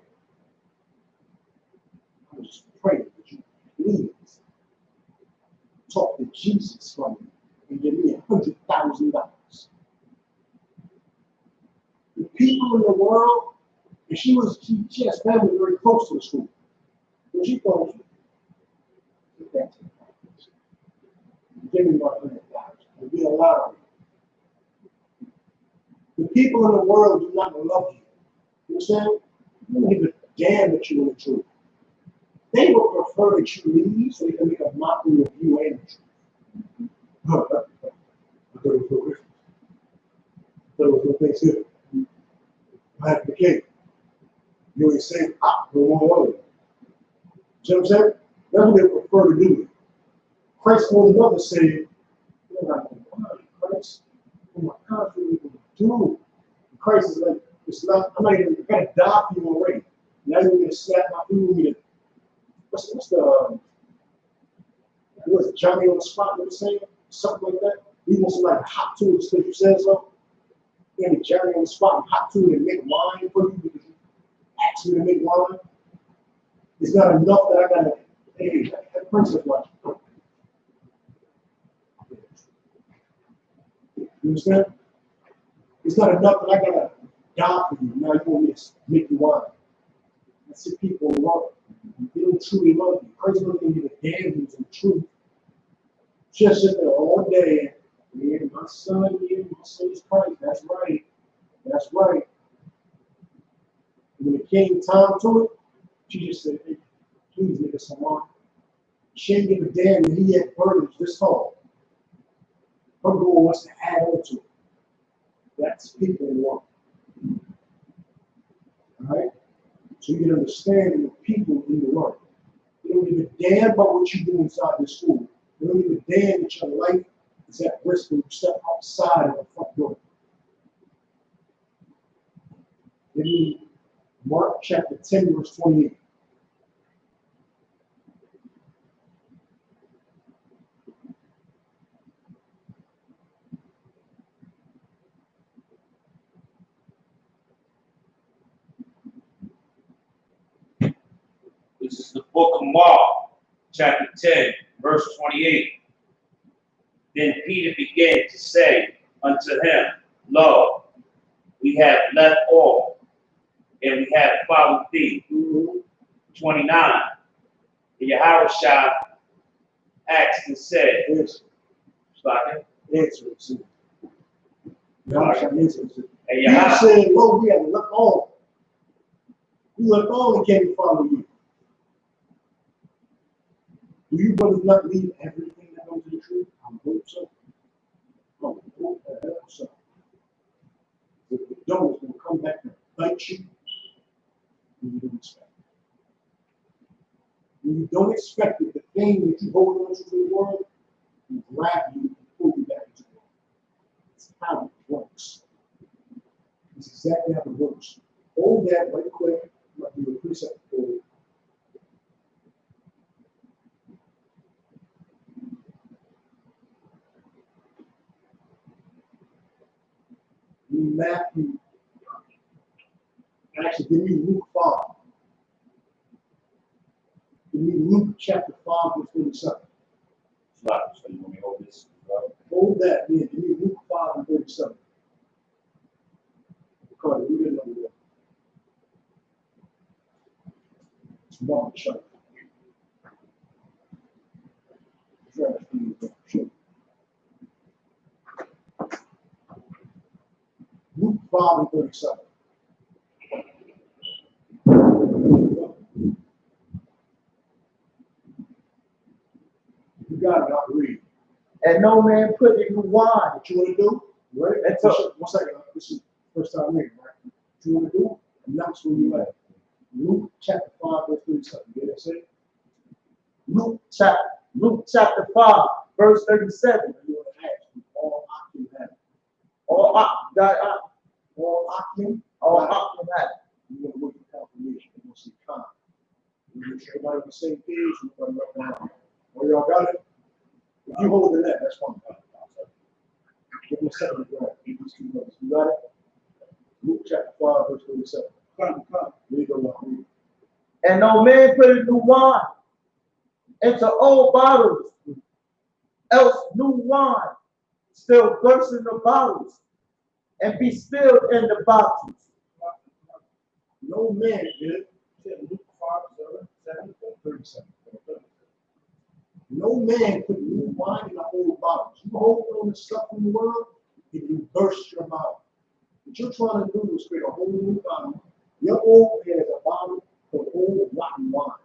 I was just praying that you please talk to Jesus from me and give me $100,000. The people in the world, and she has family very close to the school. When she told me, give me my $100,000 and be allowed. The people in the world do not love you. You understand? You don't give a damn that you're in the truth. They would prefer that you leave so they can make a mockery of you and the truth. I thought it was no Christmas. I thought it was no Thanksgiving. I.S.U.P.K. You ain't saying, no more oil. See what I'm saying? That's what they prefer to do. Christ's own mother said, you're not going to lie, Christ. Oh my God, what are you going to do? And Christ is like, it's not, I'm not even, I gotta die for you already. Now you're going to slap my food. What's it, Johnny on the spot, what saying? Something like that. He wants to like hop to it just because you said so. And Johnny on the spot and hop to it and make wine for you because you asked me to make wine. It's not enough that I gotta, hey, that princess watch. You understand? It's not enough that I gotta die for you. Now you want me to make you wine. That's the people who love you. They don't truly love you. Christ doesn't give you the damn news and the truth. Just sit there all day and me and my son is Christ. That's right. That's right. And when it came time to it, she just said, hey, please make us some wine. She didn't give a damn that he had burdens this tall. Her goal was to add on to it. That's people who want. All right? So you can understand the people in the world. They don't give a damn about what you do inside the school. They don't give a damn that your life is at risk when you step outside of the front door. Give me Mark chapter 10, verse 28. This is the book of Mark, chapter 10, verse 28. Then Peter began to say unto him, Lo, we have left all, and we have followed thee. 29. And Yahushua asked and said, answer it soon. Yahweh answer it soon. Hey, He Yahweh. said, Lord, we have left all. We left all and came to follow you. Do you brothers not leave everything that comes to the truth? I hope so. I hope that hell so. If the devil is going to come back and bite you, when you don't expect it. When you don't expect it, the thing that you hold on to in the world will grab you and pull you back into the world. It's how it works. It's exactly how it works. Hold that right quick. I'm going to do a precept for you. Matthew, actually, give me Luke 5. Give me Luke chapter 5, verse 37. So you want me to hold this? Hold that, man. Give me Luke 5 and 37. Because we didn't know that. It's Mark chapter. Luke 5 and 37. You got it, I'll read. And no man put in new wine. What you want to do? Right? And so, 1 second. This is the first time reading, right? What you want to do? Announce where you at. Luke chapter 5, verse 37. You get that say? Luke chapter 5, verse 37. You want to ask me, all Akim have it. All Akim? Akim had it. You want to look for confirmation. You want to see time. You want to make sure everybody on the same page. Nobody right now. Oh, y'all got it? If you hold the net, that's fine. Give me a second to grab. Give these two numbers. You got it? Luke chapter 5, verse 37. Come. Read the one. Read. And no man put in new wine into old bottles, else new wine still burst in the bottles and be spilled in the bottles. No man did. Luke 5, 37. No man put new wine in the old bottles. You hold on to stuff in the world, it will burst your bottle. What you're trying to do is create a whole new bottle. Your old man is a bottle of old rotten wine.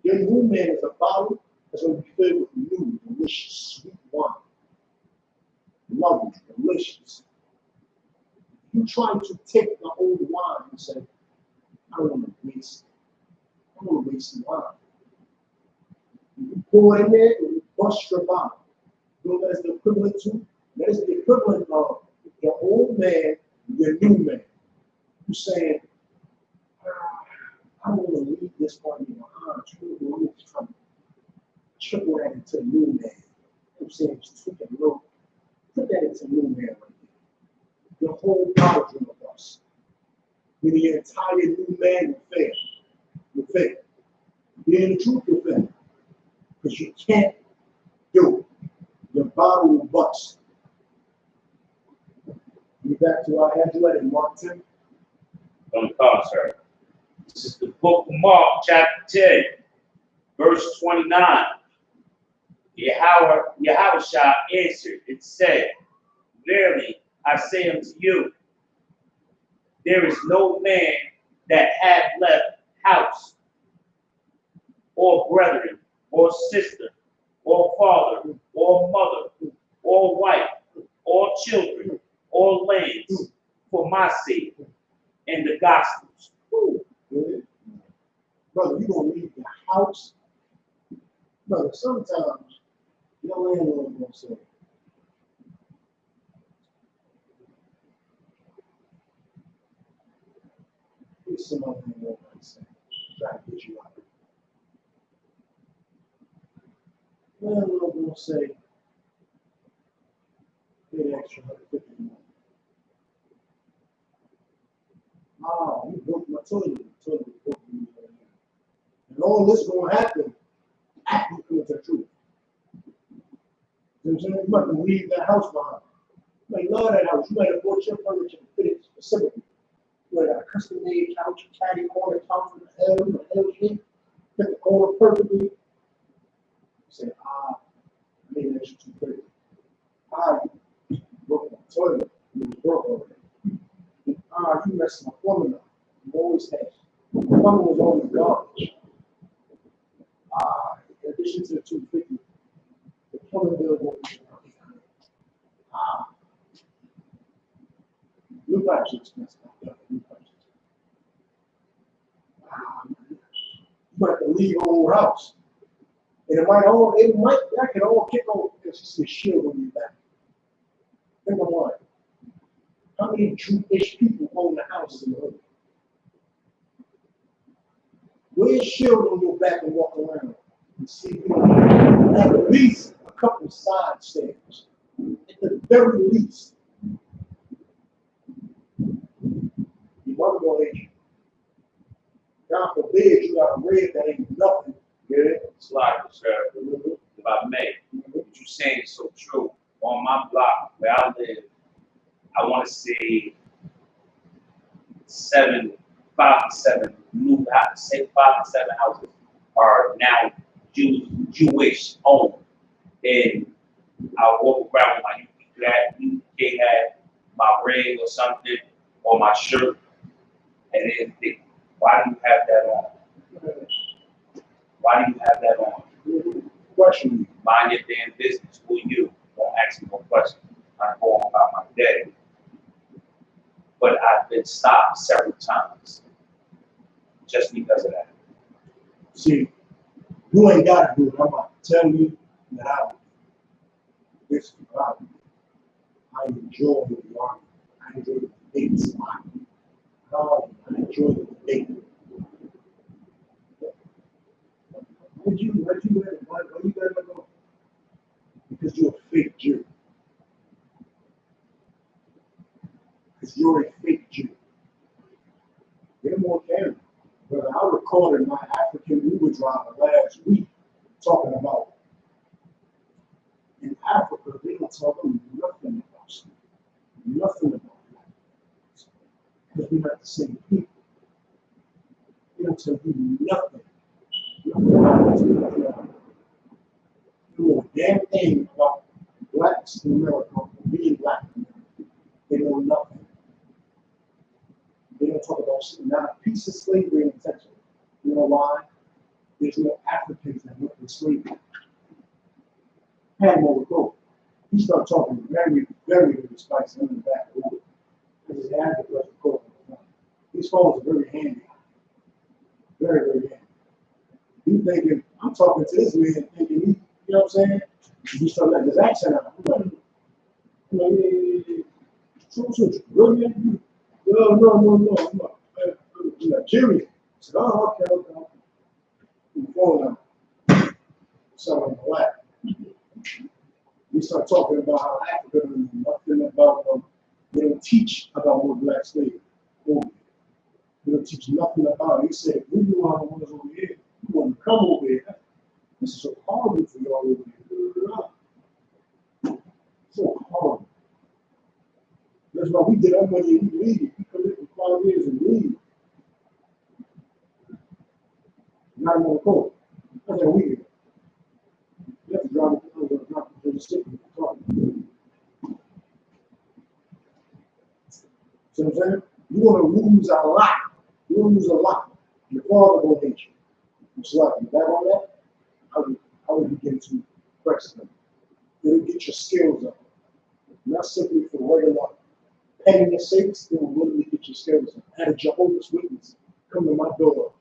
Your new man is a bottle that's going to be filled with new, delicious, sweet wine. Lovely, delicious. You trying to take the old wine and say, I don't want to waste it. I don't want to waste the wine. You pour it in there and you bust your bottle. You know what that is the equivalent to? That is the equivalent of your old man and your new man. You're saying, I don't want to leave this party behind. You want to try to trickle that into the new man. I'm saying, just take a look. Put that into the new man right there. Your whole bottle's in the bus. Meaning your entire new man will fail. You'll fail. Being the truth, you'll fail. Because you can't do it. Your bottle will bust. Get back to our Angela in Mark 10. Don't call, sir. This is the book of Mark, chapter 10, verse 29. Yahweh answered and said, Verily I say unto you, there is no man that hath left house, or brethren, or sister, or father, or mother, or wife, or children, or lands, for my sake, and the gospels. Good. Brother, you're going to leave your house. Brother, sometimes your landlord is going to say, here's some other landlord might say, try to get you out. Landlord going to say, pay an extra $150 more. You broke my toilet. The toilet broke me. And all this is going to happen after you come into the truth. You know what I'm saying? You might have to leave that house behind. You might love that house. You might have bought your furniture to fit it specifically. You might have a custom made couch, caddy corner, couch with an L shape, fit the corner perfectly. You say, maybe that's too pretty. toilet. It was broke already. Ah, you messed my plumbing up. You always have. The plumbing was always garbage. In addition to the 250, the plumbing bill was new pipes are expensive. New pipes. You might have to leave your old house. And that can all kick over because it's a shield on your back. Think of what? How many Jewish people own the houses in the hood? Wear a shield on your back and walk around and see at least a couple side stairs. At the very least. Your mother gonna hate you. God forbid you got a red that ain't nothing. Yeah, slide, sir. If I may, what you saying is so true. On my block where I live, I want to say 5 to 7 new houses, say 5 to 7 houses are now Jewish owned. And I walk around with my U.P.K hat, my ring or something, or my shirt, and then think, why do you have that on? Why do you have that on? Question me. Mind your damn business. Who are you? Don't ask me no questions. I go on about my day. But I've been stopped several times just because of that. See, you ain't got to do it. I'm about to tell you that I would. This is the problem. I enjoy the argument. I enjoy the debates. I enjoy the debate. Why you let it go? Because you're a fake Jew. Because you're a fake Jew. Get more careful. But I recorded my African Uber driver last week talking about in Africa, they don't tell them nothing about slavery. Nothing about that. Because we're not the same people. They don't tell you nothing. Nothing about it. You know a damn thing about blacks in America, being black in America. They know nothing. They don't talk about not a piece of slavery in Texas. You know why? There's no Africans that went to slavery. Panama would go. He started talking very, very, very spicy in the back of the road. Because his ad was called. These phones are very handy. Very, very handy. He thinking, I'm talking to this man thinking he, you know what I'm saying? He started letting his accent out. I'm like, so really? No, I'm not. I'm Nigerian. I said, oh, okay. I'm going on. So I'm black. We start talking about how Africa knows nothing about them. They don't teach about what black slavery. They don't teach nothing about it. He said, we knew how it was over here. You want to come over here. This is so horrible for y'all over here. So horrible. That's why we did our money and we leave. We come in for 5 years and leave. Not even on the court. That's how we did. You have to drive to the city. So I'm saying? You're going to lose a lot. You're going to lose a lot. Your father will hate you. I'm sorry. You back on that? I would begin to press them. It'll get your skills up. Not simply for regular pettiness sakes, it will literally get your skills up. I had a Jehovah's Witness come to my door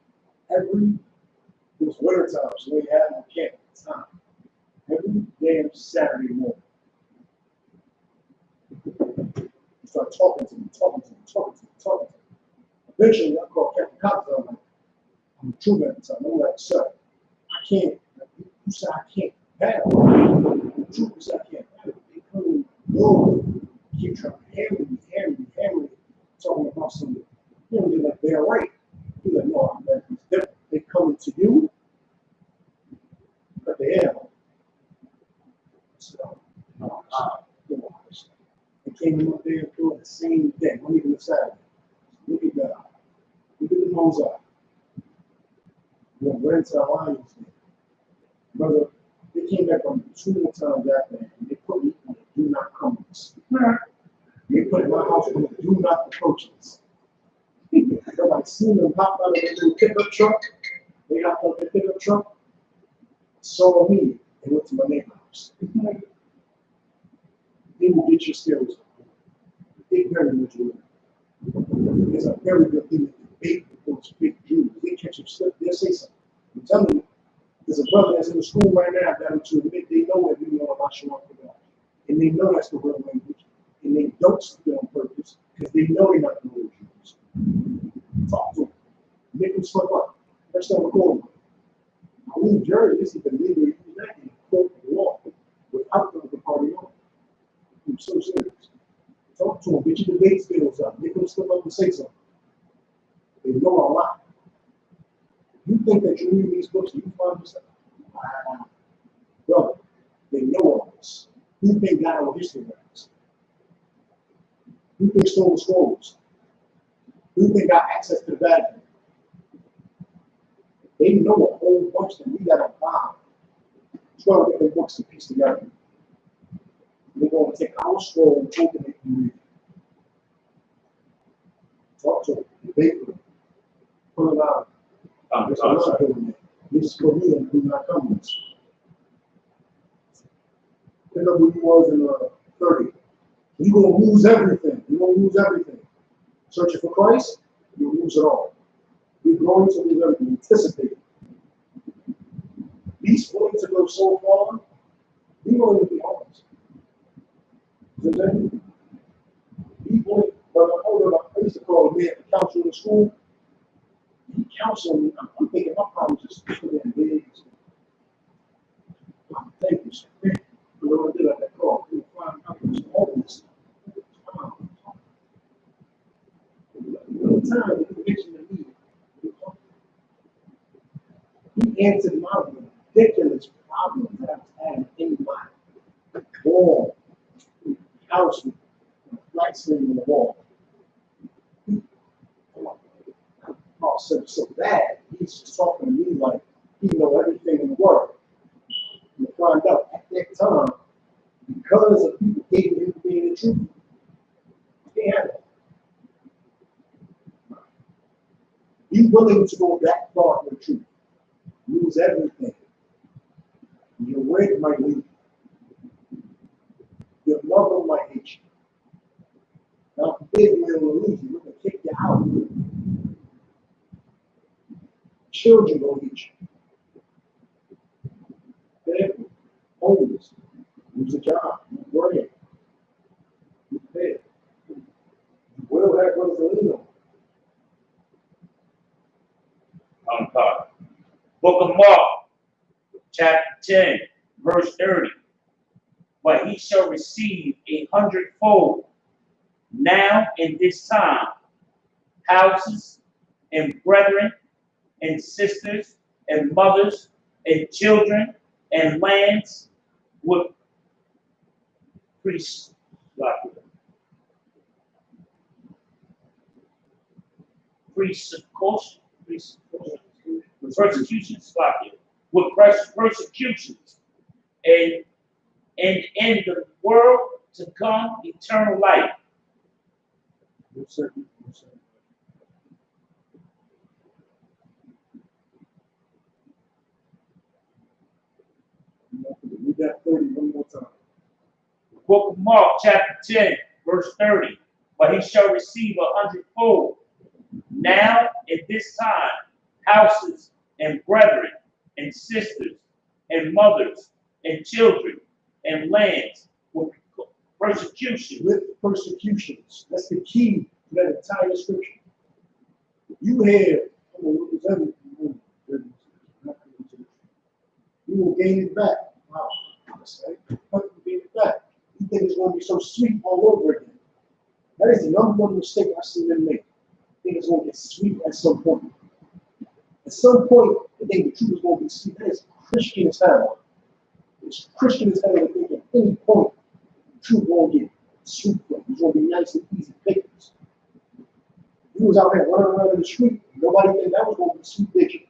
it was winter time, so we had no camp at the time. Every damn Saturday morning. You start talking to me. Eventually, I called Captain Cops. I'm a true at the time. I'm like, sir, I can't. You said I can't battle. The truth is I can't battle. They come in the door, keep trying to hammer me, talking about something. You know, they're like, they're right. He's like, no, man, it's different. They coming to you, but they am. So, they came up there and doing the same thing. Not even the Saturday. Look at God. Look at the Mozart. You know, went to Alliance. Brother, they came back on 2 more times after that, and they put me on the do not come list. do not approach us. Nobody seen them hop out of their little pickup truck. They hopped out their pickup truck, saw me, and went to my neighbor's house. They will get your skills. They very much will. It's a very good thing to debate with those big Jews. They catch them slip, they'll say something. I'm telling you, there's a brother that's in the school right now that to admit they know that we know I.S.U.P.K. And they know that's the real language. And they don't speak on purpose because they know they're not the real Jews. Talk to them. Make them slip up. That's not recording. I mean, Jerry, this is the leader use that in court of law without the party on. I'm so serious. Talk to them. Get your debate skills up. Make them slip up and say something. They know a lot. You think that you read these books and you find yourself, wow, brother, they know all this. You think God will history records. You think stole scrolls. You think got access to the Vatican. They know a whole bunch that we got to buy 12 different books to piece together. They're going to take our scroll and open it and read it. Talk to them, debate with them, pull it out. There's a lot of them. This is Korean, do not come with us. Remember who you was in 30. You're going to lose everything. You're going to lose everything. Searching for Christ, you'll lose it all. You're going to lose everything. Anticipate it. These points to go so far, we won't even be honest. People, I used to call a man a counselor in school. He counseled me. I'm thinking my problems just too damn big. Thank you, sir. Thank you. What I did at that call, we were finding out there's all this stuff. The time that you mentioned to me, he answered my ridiculous problems that I was having in my wall, house, lights in the wall. Oh, so bad. He's just talking to me like he knows everything in the world. You find out at that time, because of people hating him for being the truth, he had it. Be willing to go that far for the truth. Lose everything. Your weight might leave you. Your mother might hate you. Now, big man will lose you. We're going to kick you out. Children will hate you. Family, homeless, lose a job, worry, you pay. You will have what is illegal. I'm caught. Book of Mark, chapter 10, verse 30. But he shall receive 100-fold now in this time, houses and brethren and sisters and mothers and children and lands with priests. Persecutions, with persecutions, and in the world to come eternal life. We got 30 one more time. The book of Mark, chapter 10, verse 30. But he shall receive 100-fold now in this time, houses and brethren and sisters and mothers and children and lands with persecution. With persecutions. That's the key to that entire scripture. You have, you will gain it back. Wow. You gain it back. You think it's going to be so sweet all over again. That is the number one mistake I've seen them make. I think it's going to get sweet at some point. At some point, I think the truth is going to be sweet. That is Christian as hell. It's Christian as hell to think at any point the truth won't get sweet. It's going to be nice and easy pickings. You was out there running around in the street. Nobody thought that was going to be sweet picking.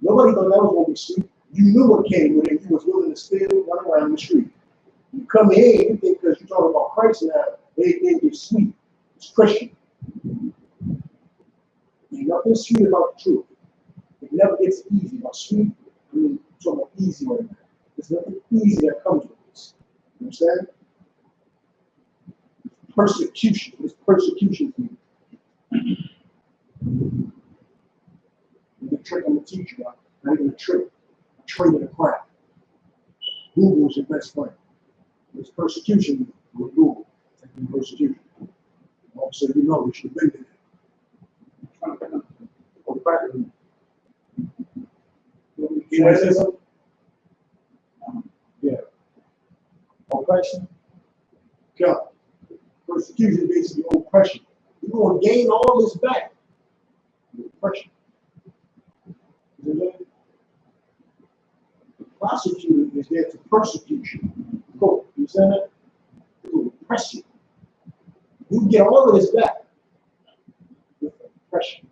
Nobody thought that was going to be sweet. You knew what came with it. You was willing to still run around the street. You come here, you think because you're talking about Christ now, they think it's sweet. It's Christian. Ain't nothing sweet about the truth. It never gets easy. By sweet, I mean, talking about easy right now. There's nothing easy that comes with this. You understand? Persecution. What does persecution mean? The trick I'm going to teach you about, not even a trick, a trade in a craft. Google is your best friend. There's persecution with Google. Taking persecution. Also, you know, you should have been there. Can I say something? Yeah. Oppression. God. Persecution is basically oppression. You're going to gain all this back. Oppression. The prosecutor is there to persecute you. Go. You understand that? It will oppress you. You get all of this back with oppression.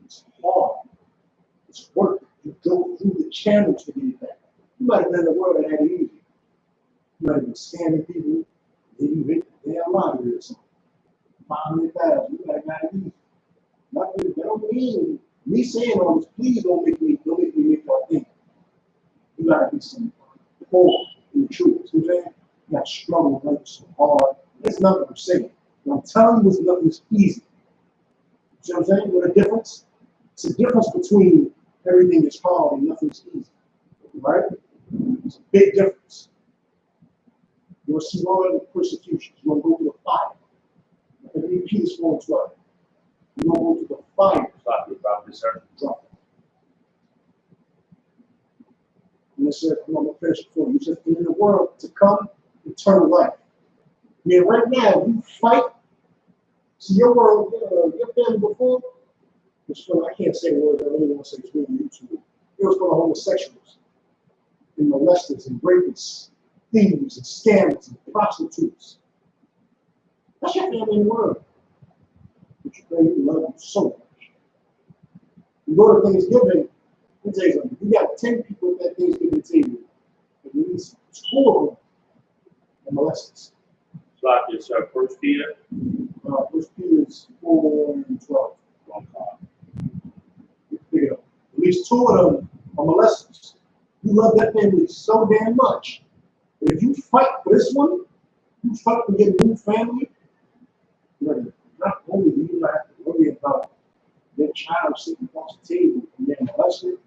It's hard. It's work. You go through the channels to get it back. You might have been in the world that had it easy. You might have been scamming people. Maybe they have a lot of this. 500,000. You might have got it easy. Nothing. That don't mean me saying all this. Please don't make me make y'all think. You gotta be some poor in the truth. You know what I'm saying? You gotta struggle, work so hard. That's not what I'm saying. What I'm telling you is nothing is easy. You know what I'm saying? What a difference? It's a difference between everything is hard and nothing's easy. Right? It's a big difference. You'll see all the persecutions. You're gonna go through the fire. Like in Peter's 4:12. You're gonna go through the fire. Drop this, sir. Drop it. And it said, come on, I'm gonna finish it for you. It said, in the world to come, eternal life. I mean, right now, you fight. See, your world, your family before, was full, I can't say words, I really want to say it's really YouTube. It was full of homosexuals, and molesters, and rapists, thieves, and scammers, and prostitutes. That's your family in the world. But your family love you so much. You go to Thanksgiving, let me tell you something. You got 10 people at that Thanksgiving table, at least 2 of them are molesters. Drop this, sir. First Peter. First Peter is 4:12. Wrong card. Pick it up. At least 2 of them are molesters. You love that family so damn much. But if you fight for this one, you fight for your new family, not only do you not have to worry about your child sitting across the table and getting molested,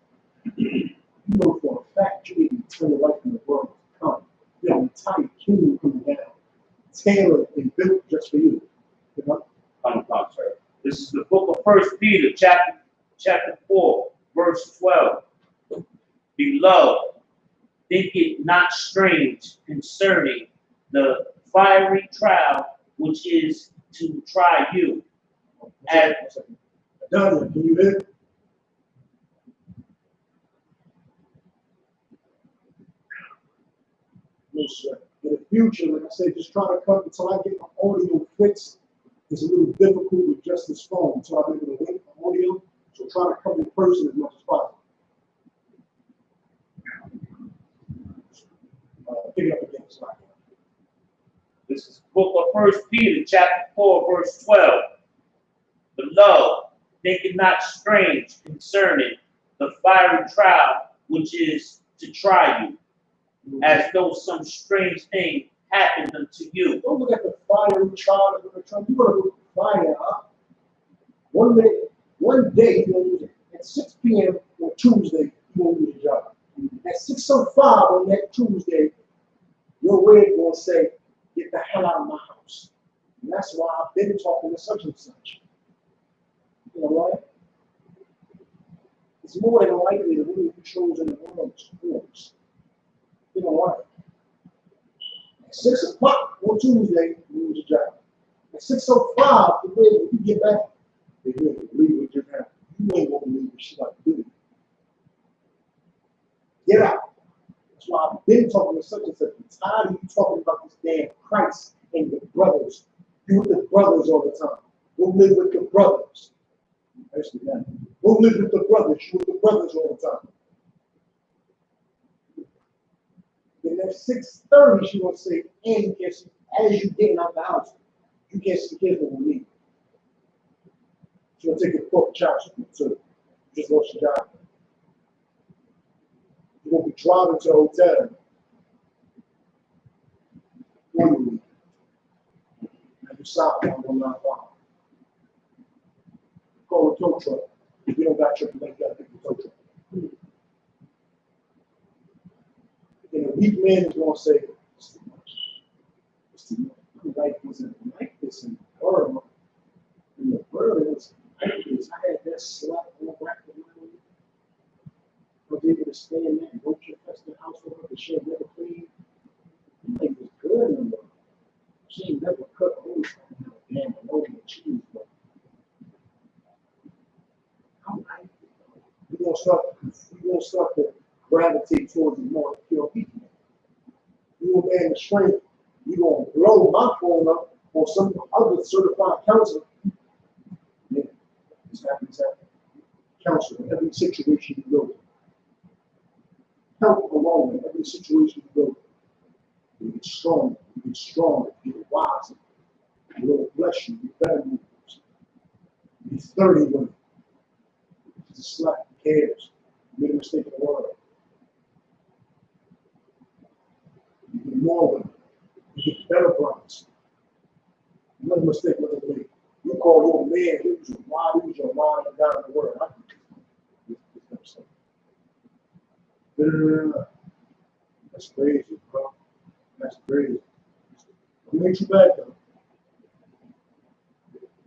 you know for a fact you need to turn the life in the world to come. You have an entire kingdom coming down, tailored and built just for you. You know? Come, sir. This is the book of First Peter, chapter 4, verse 12. Beloved, think it not strange concerning the fiery trial which is to try you. As Done. Can you hear? No, sir. In the future, like I said, just try to cut until I get my audio fixed. It's a little difficult with just this phone, so I'm able to link the audio. So try to come in person as much as possible. Pick it up again, slide. this is the book of First Peter, chapter 4, verse 12. Beloved, think it not strange concerning the fiery trial which is to try you, as though some strange thing happened unto you. Don't look at the fiery trial. You're going to look at the fire. One day, you're going to lose it. At 6 p.m. on Tuesday, you're going to lose your job. At 6:05 on that Tuesday, your word going to say, get the hell out of my house. And that's why I've been talking to such and such. You know what? It's more than likely the woman who chose in the world is force. You know what? At 6 o'clock on Tuesday, you lose your job. At 6:05, the way when you get back, they will believe what you're having. You ain't gonna believe what she's about to do. Get out. That's why I've been talking to such and such. I'm tired of you talking about this damn Christ and the brothers. You with the brothers all the time. Go live with the brothers. Actually, that. Go live with the brothers. You with the brothers all the time. Then at 6:30, she gonna say, and as you getting out the house. You can't see the kids when we leave. She's gonna take your foot child support too. You just lost your job. You're gonna be driving to a hotel. When you leave. And you stop on 195. Call a tow truck. If you don't got your plate, you gotta pick the tow truck. And a weak man is gonna say, it's too much. It's too much. Life wasn't like this in the world. In the world, it was like this. I had that slap on back of my life. I was able to stand there and go to the house with her, but she had never cleaned. Life was good in the world. She ain't never cut a hole from a damn loaf of cheese, but I'm like, we're gonna start to gravitate towards the more pure people. You a man of strength, you gonna blow my phone up or some other certified counselor. Yeah, it's happening. Counselor in every situation you go to. Help alone in every situation you go to. You get stronger, you get wiser. The Lord bless you, you better move. You're 30 women. Just slack, cares. You made a mistake in the world. You get more women. You get better brothers. You made a mistake with the lady. You call your man, he was your wild down in the world. That's crazy, bro. That's crazy. What makes you bad though?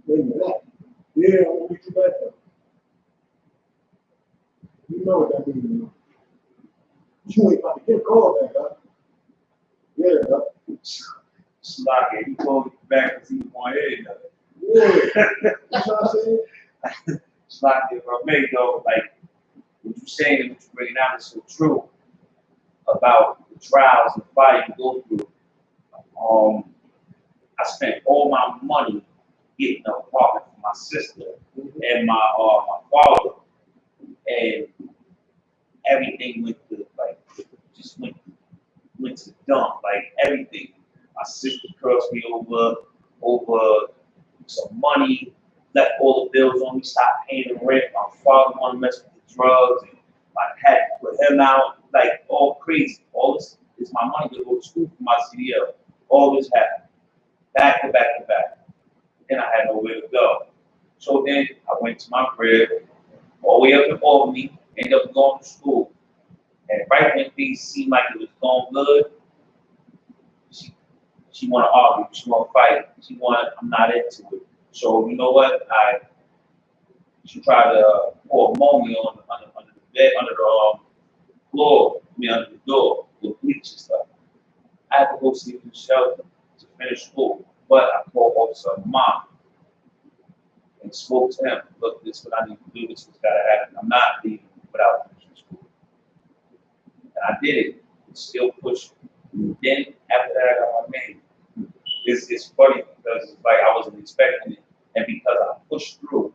Wait a minute. Yeah, what makes you bad though? You know what that means. You ain't about to get called that, huh? Yeah, huh? Slocky, he told me back because he wanted it. Yeah. That's what I'm saying. Slocky, if I may though, like what you're saying and what you're bringing out is so true about the trials and fire you go through. I spent all my money getting an apartment for my sister and my father, and everything went to like just went to the dump, like everything. My sister cursed me over some money, left all the bills on me, stopped paying the rent. My father wanted to mess with the drugs, and I had to put him out, like all crazy. All this is my money to go to school for my CDL. All this happened, back to back to back. And I had nowhere to go. So then I went to my crib, all the way up in Albany, ended up going to school. And right when things seemed like it was going good, she want to argue, she want to fight, I'm not into it. So you know what? She tried to pour ammonia under the bed, under the floor, under the door, with bleach and stuff. I had to go sleep in the shelter to finish school, but I called Officer Mom and spoke to him. Look, this is what I need to do. This is what's got to happen. I'm not leaving without finishing school. And I did it. It still pushed. And then after that, I got my name. It's funny because it's like I wasn't expecting it, and because I pushed through,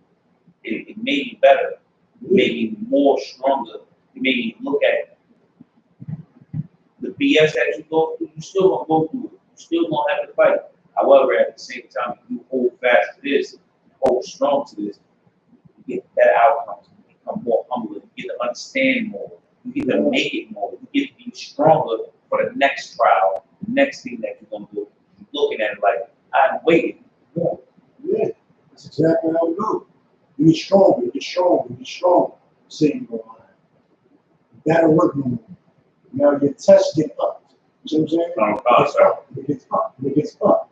it made me better. It made me more stronger. It made me look at the BS that you go through. You still gonna go through it. You still gonna have to fight. However, at the same time, if you hold fast to this, hold strong to this, you get better outcomes. You become more humble. You get to understand more. You get to make it more. You get to be stronger for the next trial, the next thing that you're gonna do. You're looking at it like, I'm waiting more. Yeah, that's exactly how we do. You get stronger, you get stronger, you get stronger. Same line. You gotta work more. Now your tests get up. You know what I'm saying? It gets up. It gets up.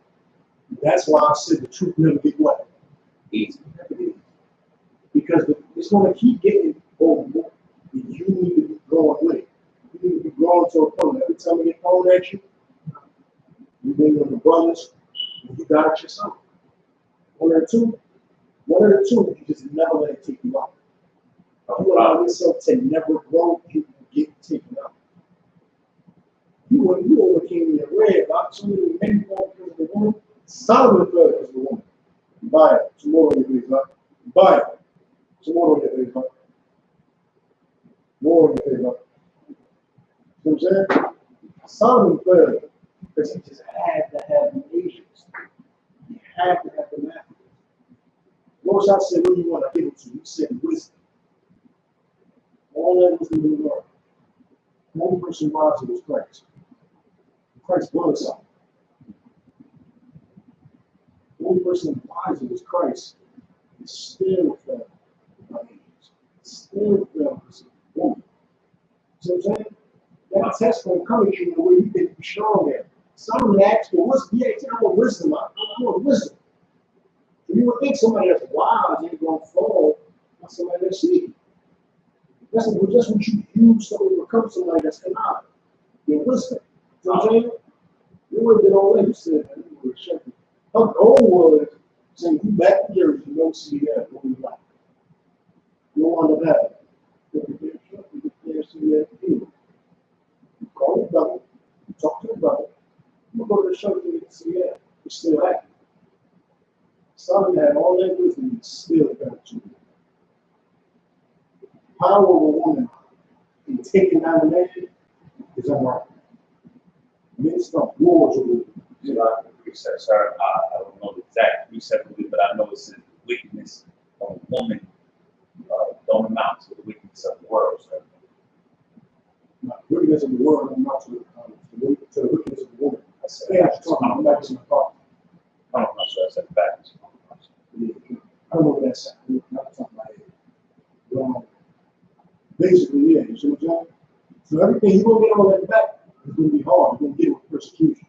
That's why I said the truth never get what? Easy. Because it's going to keep getting over more. You need to be growing with it. You need to be growing to a point. Every time you get thrown at you, you bring on the brothers, and you got it yourself. One of the two, you just never let it take you out. You allow yourself to never grow, you get taken out. You overcame your red, not so many men fall because of the woman. Solomon fell because of the woman. Buy it. Tomorrow on your face, huh? Buy it. Tomorrow on your face, huh? More on your face, huh? You know what I'm saying? Solomon fell because he just had to have the Asians. He have to have the math. Most I said, what do you want? I give it to you. He said wisdom. All that wisdom in the world. The only person wise was Christ. Christ brought us out. The only person wise was Christ. He still fell by angels. Still fell because of a woman. So I'm saying, that test gonna come at you in the way you think you're strong at. Somebody asks for wisdom. He ain't telling what wisdom. I want wisdom. You would think somebody that's wise ain't gonna fall on somebody that's sneaky. That's what you use to overcome somebody that's conniving. Your wisdom. You know what I'm saying? You would have been all that. You said that. You were checking. Her goal was saying, you back to Jersey, you don't see that. What we like. You don't want to have it. You can't see that either. You call the brother. You talk to the brother. You go to the church and you can see that. You're still acting. Somebody had all that wisdom and still got it to you. Power of a woman in taking down the nation is unright. Men start wars over it. You know, I precept, sir. I don't know the exact precept of it, but I know it's the wickedness of a woman don't amount to the wickedness of the world, sir. Now, the wickedness of the world don't amount to the wickedness of the woman. I said, Yeah, I'm talking about that in the thought. I don't know, sir. I said backwards. I don't know what that sounds. I'm not talking about it. Basically, yeah, you see what I'm saying? So everything you're gonna get all that back is gonna be hard. You're gonna get it with persecution.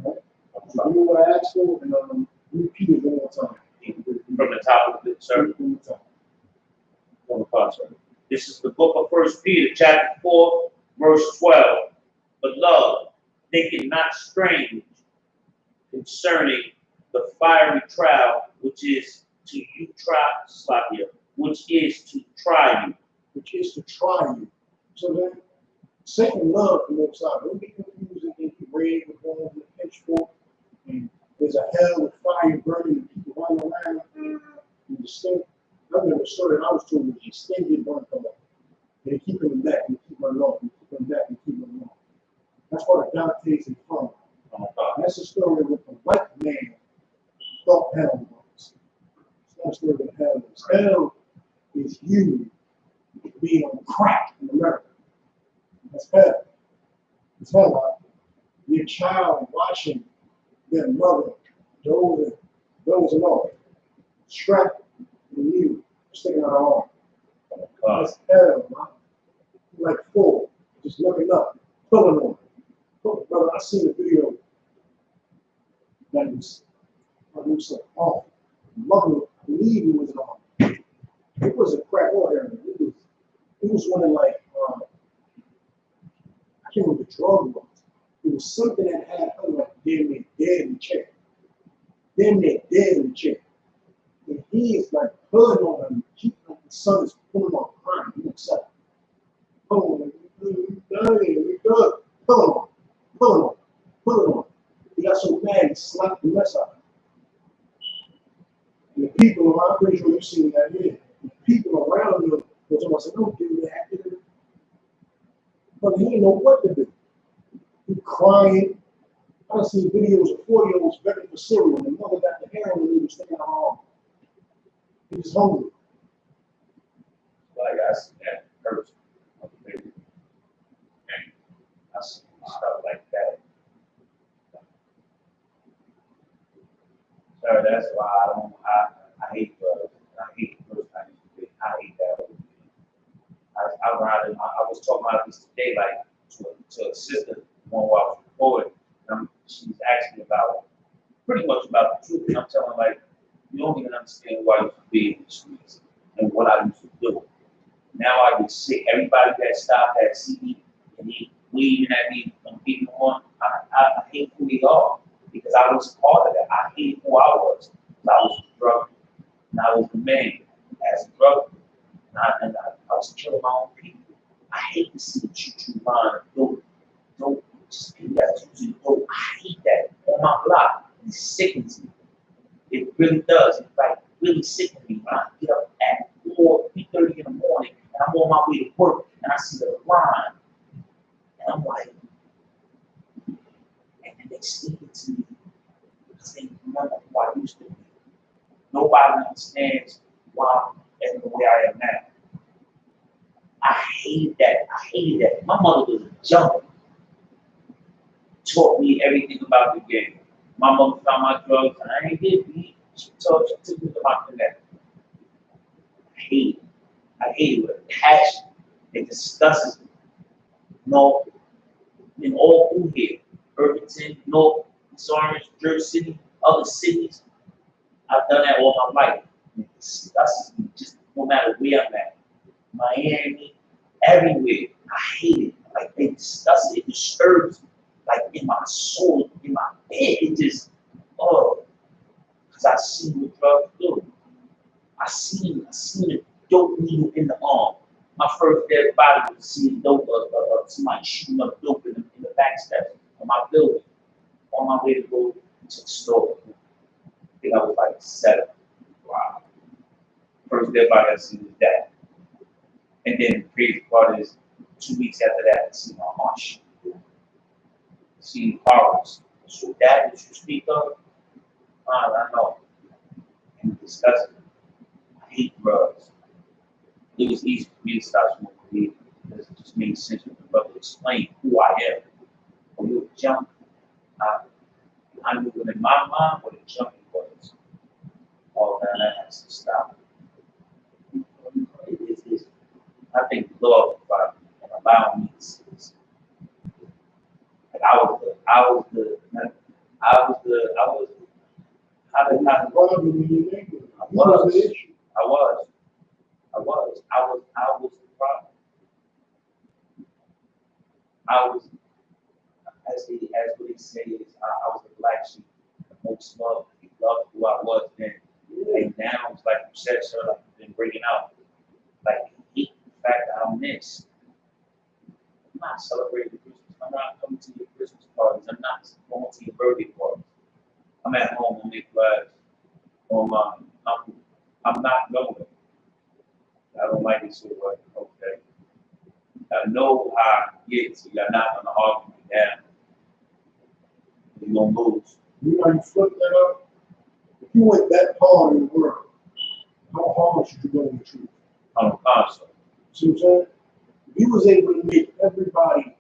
All right? So you know what I asked for, and repeat it one more time. From the top of the sir. One more time. From the top, sir. This is the book of 1 Peter, chapter 4, verse 12. Beloved, think it not strange concerning the fiery trial which is to you which is to try you. Which is to try you. So then, Satan loves the Most High. Don't be confused and think he raised with one with a pitchfork, and there's a hell with fire burning and people running around. And the sting, I remember the story that I was told was the sting didn't want to come up. They keep him back, they keep him along, they keep him back, they keep him along. That's why the Dante's and Fun. That's the story with the white man thought hell was. It's not a story of hell. Hell is you being on crack in America. That's hell. It's hell. Your child watching their mother, those and all, strapped in you, sticking out her arm. That's hell, man. Like full, just looking up, pulling on. Look, brother, I seen a video that was so awful. Mother, I believe it was it was a crack or heroin. It was one of like I can't remember what the drug was. It was something that had her like damn near dead in the chair. Damn near dead in the chair. And he is like pulling on him. He, like the son is pulling on crying. He looks up. Pulling on him. We good. Pulling on. He got so mad he slapped the mess out of him. And the people around, I'm pretty sure you've seen that video. The people around him was almost like, don't do that. But he didn't know what to do. He crying. I've seen videos of 4-year-olds begging for cereal, and the mother got the heroin and he was sticking out her arm. He was hungry. Like I see that hurts. I see stuff like that. Sir, that's why I hate drugs. I hate the first time you I hate that. I was talking about this today, like to a sister, one while I was recording. She was asking about pretty much about the truth, and I'm telling her, like, you don't even understand why I used to be in the streets and what I used to do. Now I get sick. Everybody that stopped at CD and he waving at me and beating on, I hate who they are because I was part of that. I hate who I was. I was a drug, and I was the man as a drug, and I was killing my own people. I hate to see the choo-choo line of dope, just people that's using dope. I hate that on my block. It sickens me. It really does. It's like really sickens me when I get up at 3:30 in the morning and I'm on my way to work and I see the line and I'm like, and then they speak it to me because they know I'm not who I used to be. Nobody understands why I'm the way I am now. I hated that. I hated that. My mother was a junkie. Taught me everything about the game. My mother found my drugs and I ain't get beat. She took me to my connect. I hate it. I hate it with a passion. It disgusts me. No, in all through here, Irvington, North, Orange, Jersey City, other cities, I've done that all my life. It disgusts me just no matter where I'm at. Miami, everywhere. I hate it. Like it disgusts me. It disturbs me. Like in my soul, in my head, it just, oh, because I seen what drugs do. I seen a dope needle in the arm. My first dead body was seeing dope, somebody shooting up dope in the back steps of my building on my way to go to the store. I think I was like 7. Wow. First dead body I seen was that. And then the crazy part is 2 weeks after that, I see my aunt shoot. See horrors. So that you speak of, I know. And disgusting. I hate drugs. It was easy for me to start smoking weed because it just made sense when the brother explained who I am. When you a junkie, I knew in my mind what a junkie was. All that has to stop. I think the Lord provided me and allowed me to see this. Like I was the, how did I Problem in your neighborhood. I You was was. the issue. I was the problem. I was, as what they say is, I was a black sheep. Most loved, he loved who I was then. And now it's like you said, sir, like you've been bringing out, like hate the fact that I'm this. I'm not celebrating Christmas. I'm not coming to your Christmas parties. I'm not going to your birthday parties. I'm at home on my class. I'm not going. I don't like it so much. Okay. I know how I get, so you're not gonna argue me down. You're gonna lose. You know, you flip that up. If you went that hard in the world, how hard should you go in the truth? I'm a constant. See what I'm saying? If you was able to make everybody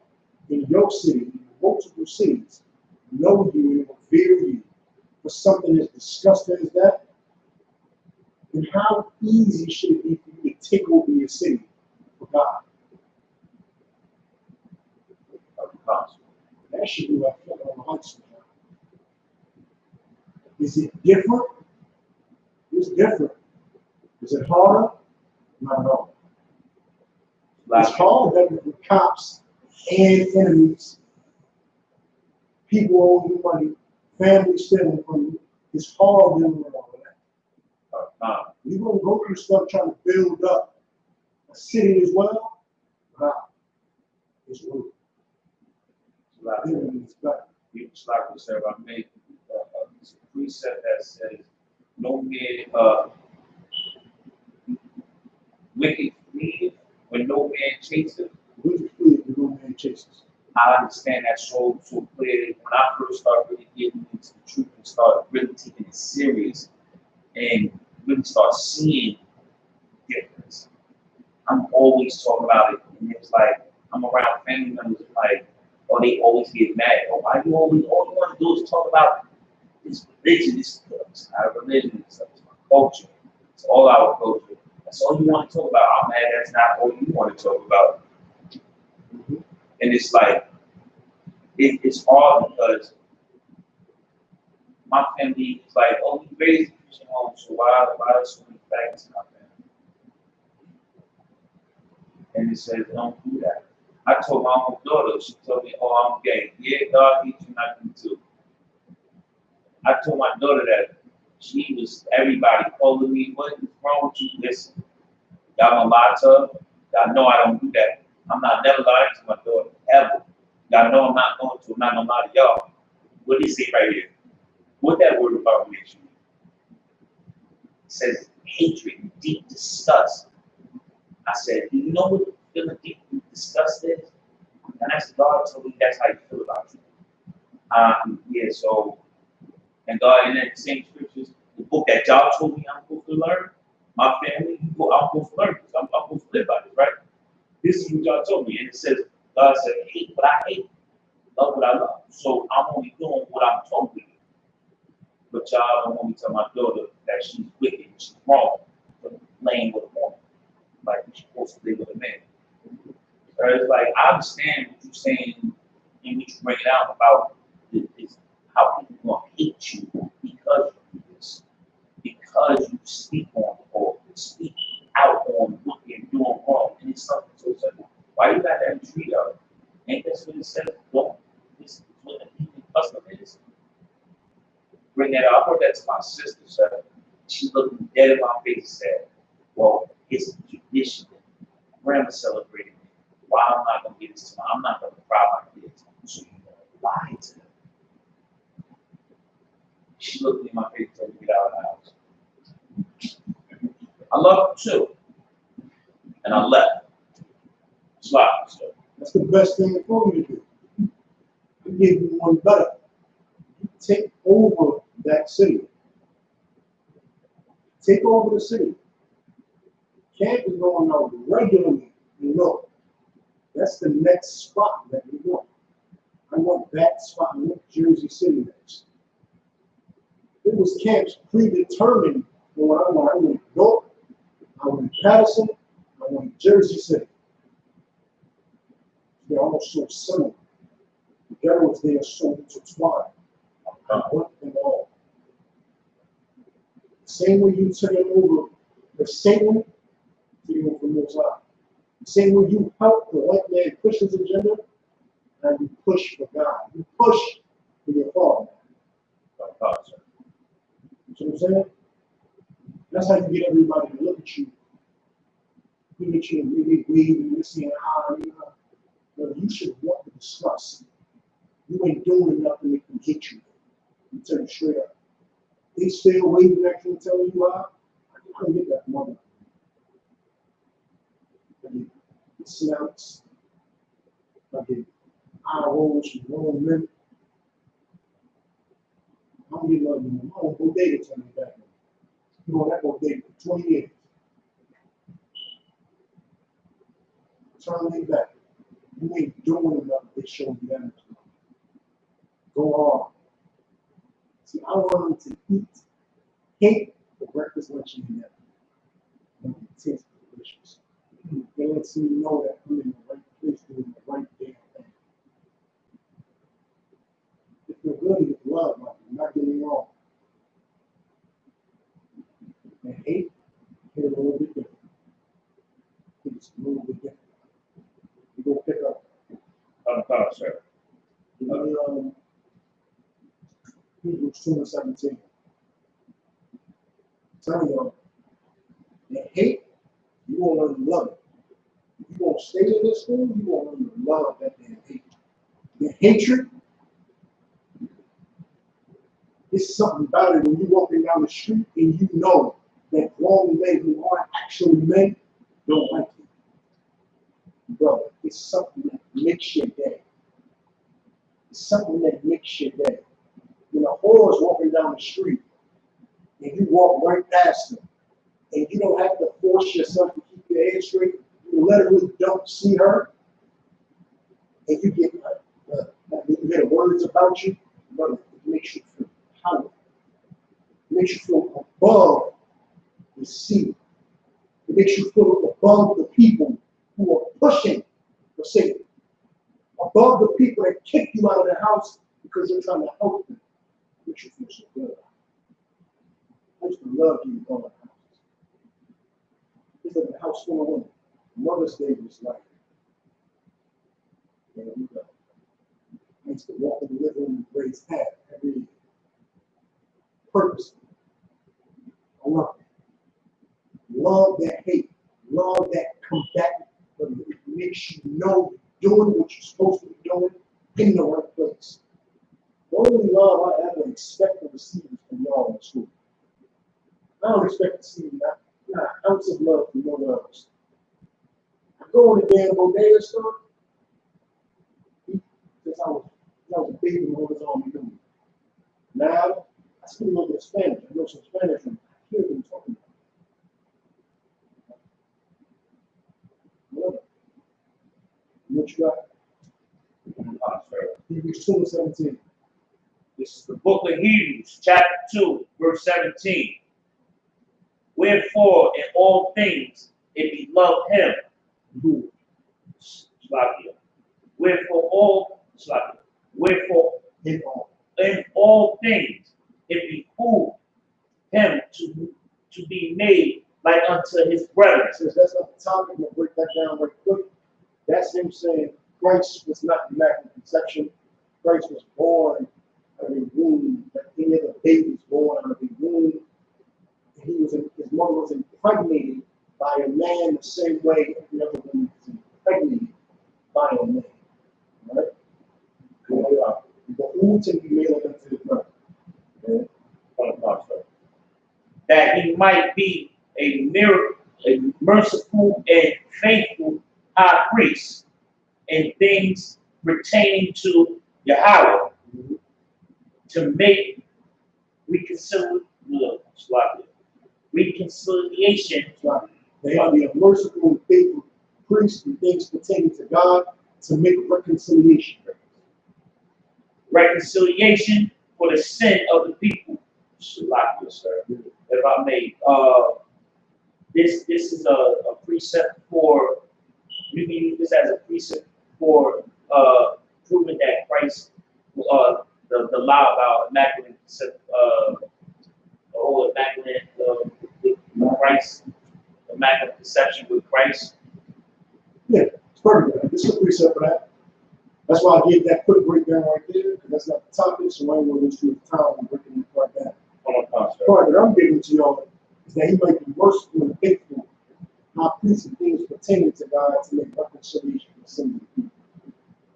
in your city, in multiple cities, know you and revere you for something as disgusting as that, then how easy should it be for you to take over your city for God? I'm a constant. That should be like flipping on the heart sometimes. Is it different? It's different. Is it harder? Not at all. It's harder with cops and enemies. People owe you money, family stealing from you. It's hard dealing with all of that. You're going to go through stuff trying to build up a city as well. It's worth it. It's better. It's like we said, I made a precept that says, no man wicked fleeth when no man chases. Wicked fleeth when no man chases. I understand that so clearly. When I first started really getting into the truth and started really taking it serious and really start seeing difference, I'm always talking about it. And it's like, I'm around family members like, or they always get mad. Oh, why you always, all you want to do is talk about this religion, this is not a religion, it's my culture. It's all our culture. That's all you want to talk about. I'm mad that's not all you want to talk about. And it's like, it's hard because my family is like, oh, we raised a Christian home, so why are so many facts in our family? And it says, don't do that. I told my own daughter, she told me, oh, I'm gay. Yeah, God hates you, not you too. I told my daughter that. She was, everybody calling me, what is wrong with you? Listen, y'all gonna lie to her? Y'all know I don't do that. I'm not never lying to my daughter, ever. Y'all know I'm not going to, I'm not gonna lie to y'all. What did he say right here? What that word abomination mean? It says hatred and deep disgust. I said, do you know what feeling deep disgust is? And that's God told me that's how you feel about you. Yeah, so, And God, in that same scriptures, the book that y'all told me I'm supposed to learn, my family, I'm supposed to learn this. I'm supposed to live by this, right? This is what y'all told me. And it says, God said, hate what I hate, love what I love. So I'm only doing what I'm told to do. But y'all don't want me to tell my daughter that she's wicked and she's wrong for laying with a woman. Like she's supposed to live with a man. So it's like, I understand what you're saying and what you bring it out about this, how people gonna hate you because you do this. Because you speak on or speak out on what you're doing wrong. And it's something so simple. Why you got that tree up? Ain't that what it says? Don't. This is what the heathen custom is. Bring that up. I heard that to my sister, sir. She looked me dead in my face and said, well, it's a tradition. Grandma celebrated it. Why am I going to get this to my, I'm not going to cry my kids. So you lie to them. She looked me in my face and told me to get out of the house. I love her too. And I left. Slide, sir. That's the best thing for you to do. I give you one better. You take over that city. Take over the city. Camp is going out regularly, you know. That's the next spot that we want. I want that spot. I want Jersey City next. It was camps predetermined for what I want. I want York, I want Patterson, I want Jersey City. They're almost so similar. The ghettos, they are so intertwined. I want them all. The same way you turn over the same to you from Most High. The same way you help the white man push his agenda, and you push for God. You push for your father. You know what I'm saying? That's how you get everybody to look at you. Look at you and maybe wave and you're saying, but you should want to discuss. You ain't doing enough to make them hate you. I'm telling you straight up. They still waving at you and telling you how. I don't get that mother. I get the snouts. I get eye rolls from grown men. I don't get love anymore. I don't go date to me back. You know, that go date for 20 years. Turn me back. You ain't doing enough. They show you that. Go on. See, I learned to eat cake for breakfast, lunch, and dinner. And it tastes delicious. It lets me know that I'm in the right place doing the right damn thing. If you're good, you love, like, you're not getting wrong. And hate, hit a little bit different. It's a little bit different. You go pick up. Sir. Hebrews 2:17. Tell y'all, that hate, you won't learn to love it. If you won't stay in this school, you won't learn to love that damn hate. The hatred, it's something about it when you're walking down the street and you know that grown men who aren't actually men don't like you. Brother, it's something that makes your day. It's something that makes your day. When a whore is walking down the street and you walk right past them and you don't have to force yourself to keep your head straight, you literally don't see her and you get you hear words about you, brother, it makes you feel powerful. It makes you feel above the sea. It makes you feel above the people who are pushing for Satan. Above the people that kick you out of the house because they're trying to help them. It makes you feel so good. I used to love you going to houses. It's like a house full of women. Mother's Day was like, there we go. I used to walk in the living room and raise hat every year. Purposely. I love it. Love that hate. Love that combatant. But it makes you know you're doing what you're supposed to be doing in the right place. The only love I ever expect to receive is from y'all in school. I don't expect to see not an ounce of love from no one else. I go in the damn bodega store. Since I was a baby when I was on the moon. Now, I speak a little bit of Spanish. I know some Spanish, and I hear them talking about it. What you got? Hebrews 2:17. This is the book of Hebrews, chapter 2, verse 17. Wherefore, in all things, it beloved him. Slakia. Wherefore, In in all things, it behooved him to be made like unto his brethren. Since that's not the topic, I'm going to break that down right quick. That's him saying Christ was not immaculate conception. Christ was born out of a womb, like any other baby was born out of a womb. His mother was impregnated by a man the same way every other woman was impregnated by a man. Right? The womb to be made up into his brother. That he might be a merciful and faithful high priest in things pertaining to Yahweh, to make reconciliation. They are the merciful and faithful priest in things pertaining to God to make reconciliation. Reconciliation for the sin of the people. Shalakia, sir. If I may, this is a precept for, you can use this as a precept for proving that Christ, the law about immaculate, the whole immaculate with Christ, immaculate conception with Christ. Yeah, it's perfect. This is a precept for that. That's why I gave that quick breakdown right there, because that's not the topic, so I ain't going to go through the time and breaking it right down. The part that I'm giving to y'all is that he might be merciful and faithful, high priest and things pertaining to God to make reconciliation for sin of the people.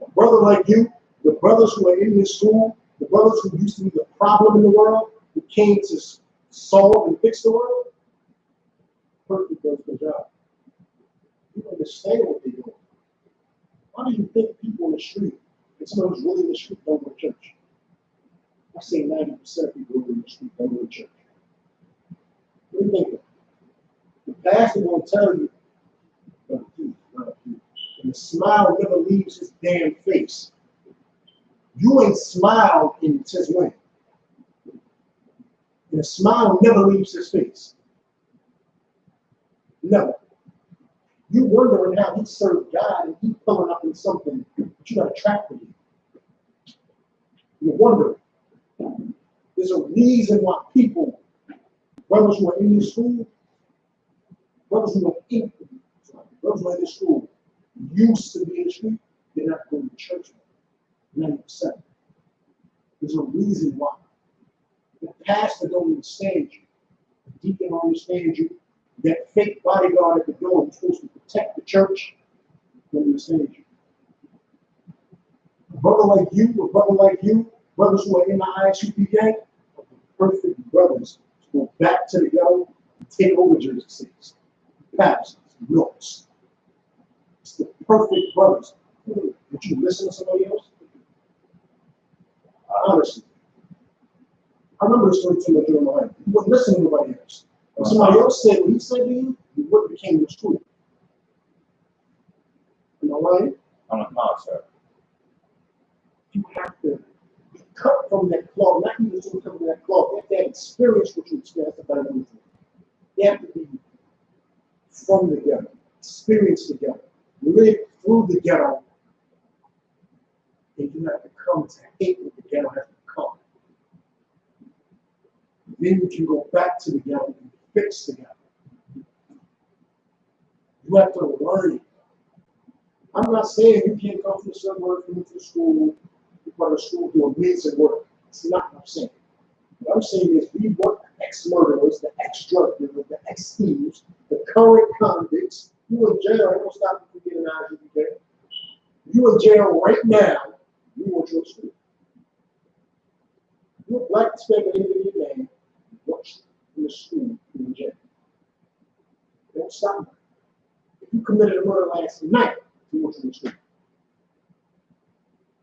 A brother like you, the brothers who are in this school, the brothers who used to be the problem in the world, who came to solve and fix the world, perfect does the job. You understand what they're doing. Why do you think people in the street, and someone who's really in the street, don't go to church? I say 90% of people in the street don't go to church. What do you think? The pastor won't tell you, and the smile never leaves his damn face. You ain't smiled in since when? And the smile never leaves his face. Never. You wondering how he served God and he pulling up in something that you got to track with you. You're wondering. There's a reason why people, brothers who are in this school, brothers who are in this school, used to be in the street, they're not going to church. 90%. There's a reason why. The pastor don't understand you. The deacon don't understand you. That fake bodyguard at the door who's supposed to protect the church don't understand you. A brother like you, brothers who are in the I.S.U.P.K, are the perfect brothers to go back to the ghetto and take over Jersey cities, pastors, milks. It's the perfect brothers. Would you listen to somebody else? Honestly. I remember the story too much during my life. You wouldn't listen to nobody else. If somebody else said what he said to you, you wouldn't became your school. Am I right? I'm a monster. You have to be cut from that cloth, not even just come from that cloth. You have to have experience what you experience about everything. You have to be from the ghetto, experience the ghetto, live through the ghetto, and you have to come to hate what the ghetto has become. Then you can go back to the ghetto and fix the ghetto. You have to learn it. I'm not saying you can't come from the suburbs, come to the school, be part of the school, do amazing work. It's not what I'm saying. What I'm saying is we want the ex-murderers, the ex-drug dealers, the ex-thieves, the current convicts. You in jail, I don't stop you from getting out of jail. You in jail right now, you want your school. You're a black Hispanic Indian man, watch in the school, in jail. Don't stop me. If you committed a murder last night, you want your school.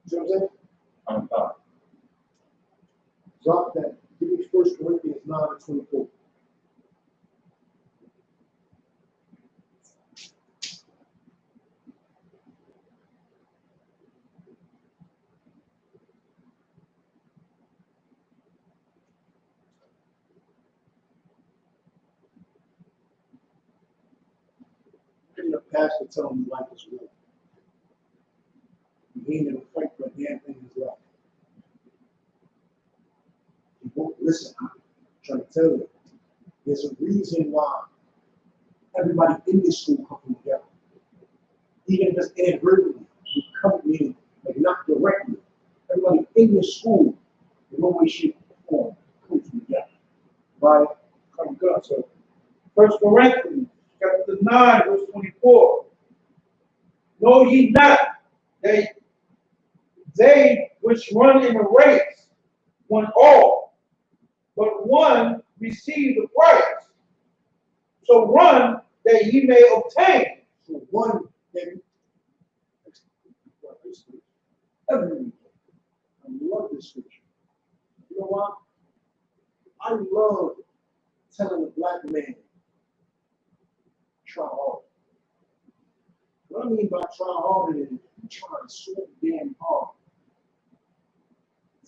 You see what I'm saying? I'm fine. Drop that. Give me 1 Corinthians 9:24. The pastor telling you life is real. You ain't gonna fight for a damn thing in his life. You won't listen. I'm trying to tell you. There's a reason why everybody in this school comes together. Even if it's inadvertently, you come in, like not directly. Everybody in this school, in no way, shape, or form, comes together. Right? Come God. So 1 Corinthians chapter 9, verse 24. Know ye not that they which run in a race won all, but one receive the prize. So run that ye may obtain. So one thing, every week, I love this scripture. You know what? I love telling a black man, try hard. What I mean by try hard is trying so damn hard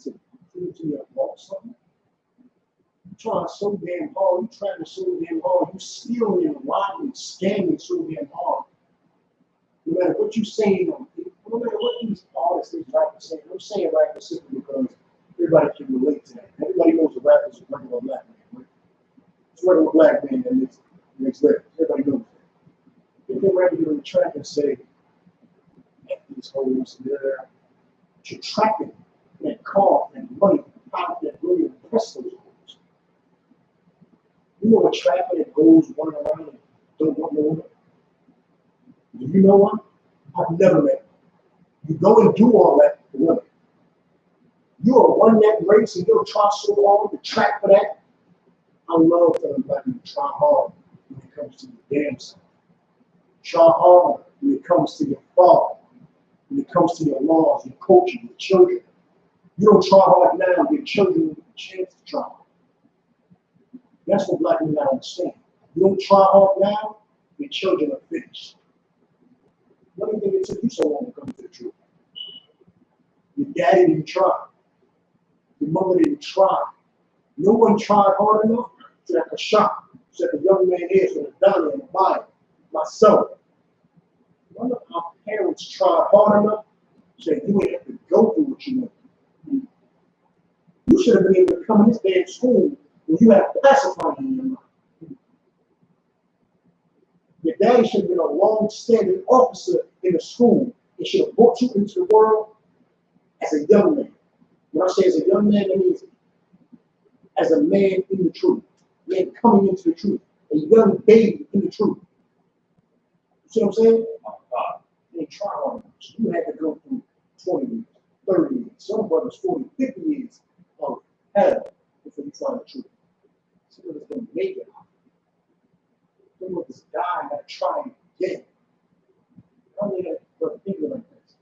to prove to your boss something. You trying so damn hard, you trying so damn hard, you stealing and lying and scamming so damn hard. No matter what you saying, no matter what these artists, these rappers saying, I'm saying rappers simply because everybody can relate to that. Everybody knows a rapper is a regular black man, right? It's a regular black man that makes lyrics. Everybody knows that. If they're ready to get on the track and say, "F these hoes there," you're trapping that car and money out that really impress those hoes. You know a trapper that goes running around and don't want no one? Do you know one? I've never met one. You go and do all that for women. You'll run that race and you'll try so hard to track for that. I love telling black people to try hard when it comes to your damn self. Try hard when it comes to your father, when it comes to your laws, your culture, your children. You don't try hard now, your children will get a chance to try hard. That's what black people don't understand. You don't try hard now, your children are finished. What do you think it took you so long to come to the truth? Your daddy didn't try. Your mother didn't try. No one tried hard enough to like a shop, so that the young man is with a dollar and a buy it. Myself. None of our parents tried hard enough so that you ain't have to go through what you went through. You should have been able to come in this damn school when you had pacifying in your mind. Your daddy should have been a long-standing officer in the school. He should have brought you into the world as a young man. When I say as a young man, that means as a man in the truth. Man coming into the truth. A young baby in the truth. You see what I'm saying? They try on them. So you had to go through 20 years, 30 years, some brothers 40, 50 years of hell before you find the truth. Some of us don't make it out. Some of us die and gotta try again. I don't need to think like this.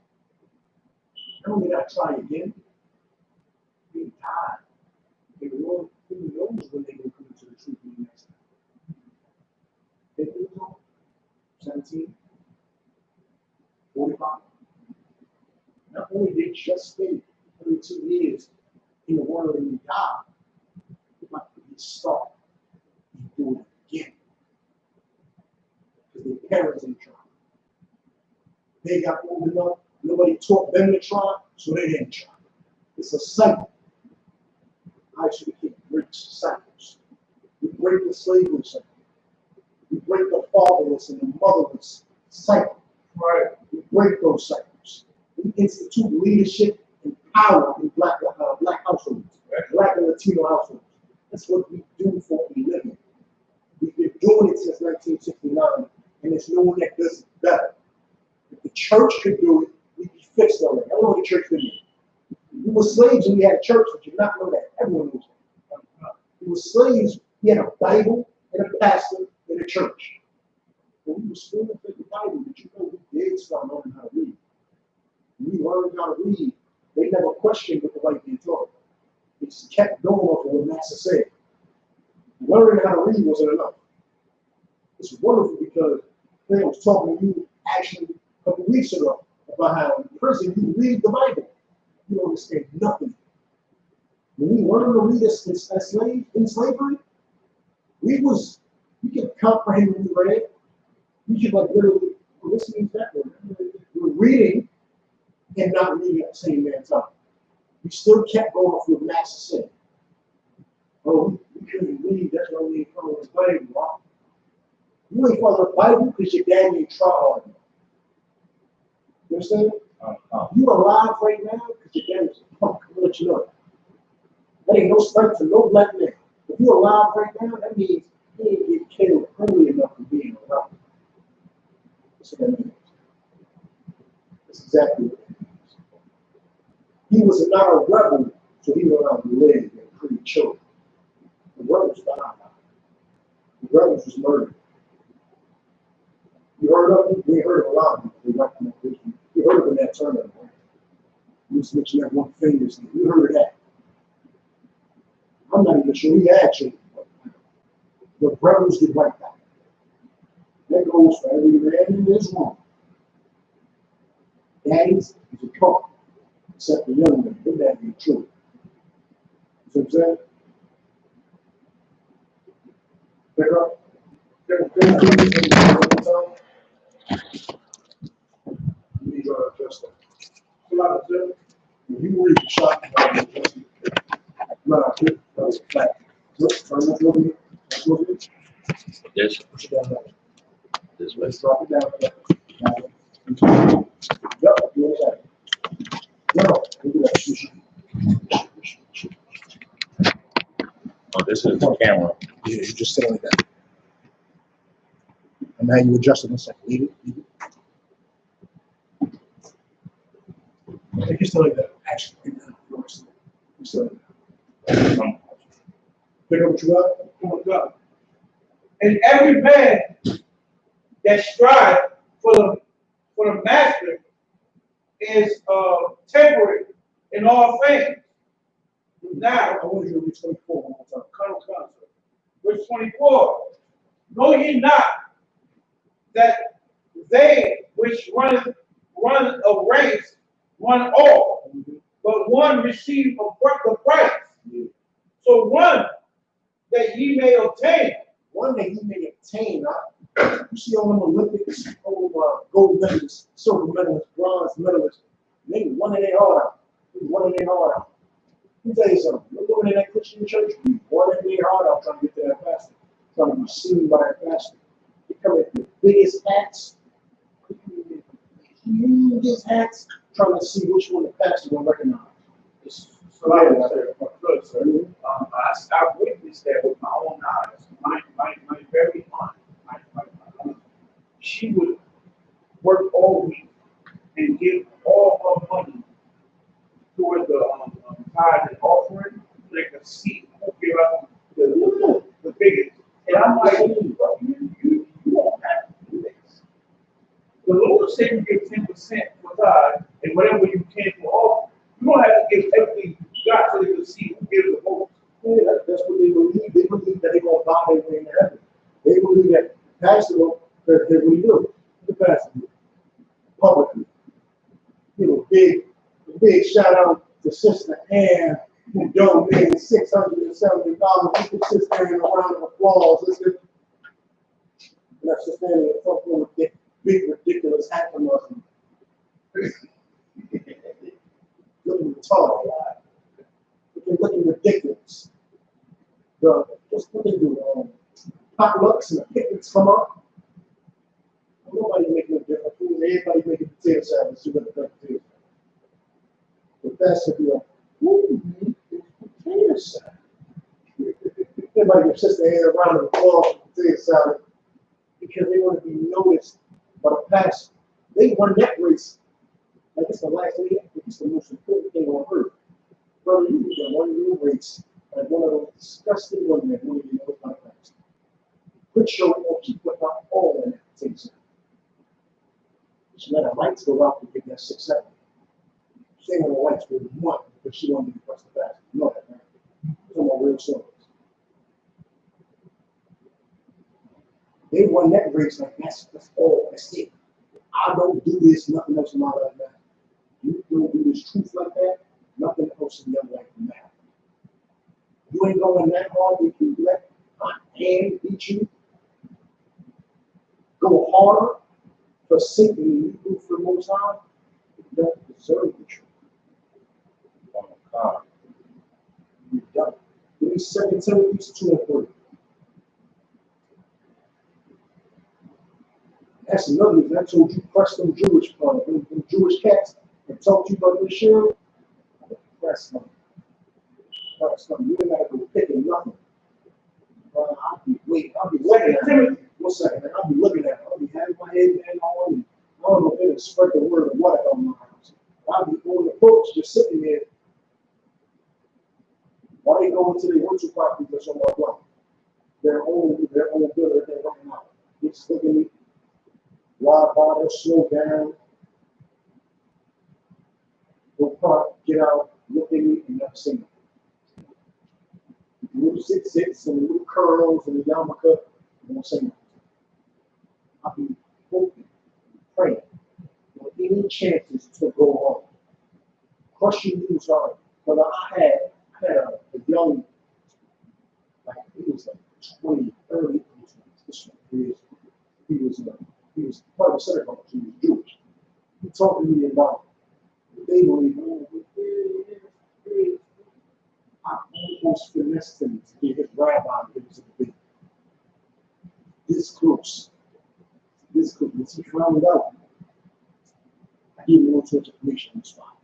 I don't need to try again. We die. The Lord, who knows when they will come to the truth in the next time. 50 years old, 17, 45. Not only did just spend 32 years in the world and you die, you might start and do it again. Because their parents didn't try. They got old enough, nobody taught them to try, so they didn't try. It's a cycle. I.S.U.P.K breaks cycles. We break the slavery cycle. We break the fatherless and the motherless cycle. Right? We break those cycles. We institute leadership and power in black households, black and Latino households. That's what we do for a living. We've been doing it since 1969, and there's no one that does it better. If the church could do it, we'd be fixed already. I don't know what the church could do. We were slaves and we had a church, but you not know that. Everyone knows that. We were slaves, we had a Bible and a pastor and a church. When we were still with the Bible, but you know we did start learning how to read. When we learned how to read, they never questioned what the white man taught. They just kept going off of what Master said. Learning how to read wasn't enough. It's wonderful because I was talking to you actually a couple weeks ago about how in prison you read the Bible. You don't understand nothing. When we learned to read as slaves in slavery, you could comprehend what we read. You should like literally, well, this means that word. We're reading and not reading at the same damn time. We still kept going off what Master said. Oh, we couldn't read, that's why we ain't following the Bible. Wow. You ain't following the Bible because your daddy ain't try hard enough. You understand? You alive right now because your daddy's a punk. I'm gonna let you know. That ain't no strength for no black man. If you're alive right now, that means he ain't get killed early enough for being around. That's what that means. That's exactly what that means. He was not a rebel, so he went out and lived and pretty children. The rebels died. The rebels was murdered. You heard of them? We heard of a lot of them. They went from that vision. You heard of them that tournament, right? You was mentioning that one famous thing. You heard of that. I'm not even sure he actually. The rebels get right back. That goes for every man in this room. Daddies is a cult, except the young men. Their daddy ain't true. You see what I'm saying? Pick up. You need to adjust that. When you read the shot, flat. Look, turn that over here. That's what it is. Yes. Push it down there. This way. Just drop it down. Yep, you understand. No, look at that. Oh, this is the camera. Yeah, you just sit like that. And now you adjust it in a second. Leave it. You just like that. Actually, you just like that. Pick up what you got. Oh my God. And every man that strives for the master is temperate in all things. Now, I want you to read 24 one more time. Colonel, verse 24. Know ye not that they which run a race run all, but one receive the prize. So run that ye may obtain. One that he may obtain. You see all them Olympics, gold medalists, silver medalists, bronze medalists, they one in their heart out. One in their heart out. Let me tell you something. You're going in that Christian church, one in their heart out trying to get to that pastor, trying to be seen by that pastor. They come with the biggest hats, hugest hats, trying to see which one the pastor will recognize. So good, sir. I witnessed that with my own eyes. My very aunt, she would work all week and give all her money toward the tithe and offering, like a seat, give up the biggest. And I'm like, bro, you don't have to do this. The Lord said you give 10% for tithe and whatever you can for offering. You don't have to give everything you got so they can see who gives the most. Yeah, that's what they believe. They believe that they're going to buy their way into heaven. They believe that the pastor will, that what he do, the pastor do, publicly. You know, big shout out to Sister Ann, who donated $670. You can sit there in a round of applause. Listen. And that's just standing in front of a big, ridiculous hat from us. Looking retarded. Looking ridiculous. Just what they do. Potlucks and the picnics come up. Nobody making a difference. Everybody making potato salad. So you got the potato salad. The best would be like, ooh, potato salad. Everybody gives Sister Ann a round of applause for potato salad because they want to be noticed by the pastor. They won that race. Like it's the last day. It's the most important thing on earth. Brother, you need to run your race like one of those disgusting women that want to be noticed by the pastor. Quit showing off, keep putting out all in that potato salad. Just let her lights go out to get that 670. She ain't gonna lights go one because she wanted to impress the pastor. You know that, man. Some are real stories. They won that race like that's all. That's it. I don't do this, nothing else in my life matters. You don't do this truth like that, nothing else in your life matters. You ain't going that hard if you let my hand beat you. Go harder for Satan than you do for the Most High. You don't deserve the truth. Oh God. You don't. Give me 2 Timothy 2 and 3. That's another reason I told you press them Jewish cats and talk to you about this shit. Press them. Press them. You ain't gotta go picking nothing. I'll be waiting. I'll be looking at it. 1 second. I'll be looking at it. I'll be having my head down on and I don't know if it'll spread the word or what on my house. I'll be on the books just sitting there. Why they go into the rental property for so much money? Their own builder, they're running out. It's looking at me. Ride by, they'll slow down. Go park, get out, look at me, and never see me. Little 6'6" and the little curls and the yarmulke, they won't say nothing. I'll be hoping, praying for any chances to go home. Crushing news hard. But I had a young, like he was like 20, 30, this one, he was part of the synagogue, he was Jewish. He talked to me about they were I almost finessed him to get his rabbi to give us a bit. This close. Once he found out, I gave him all sorts of information on the spot.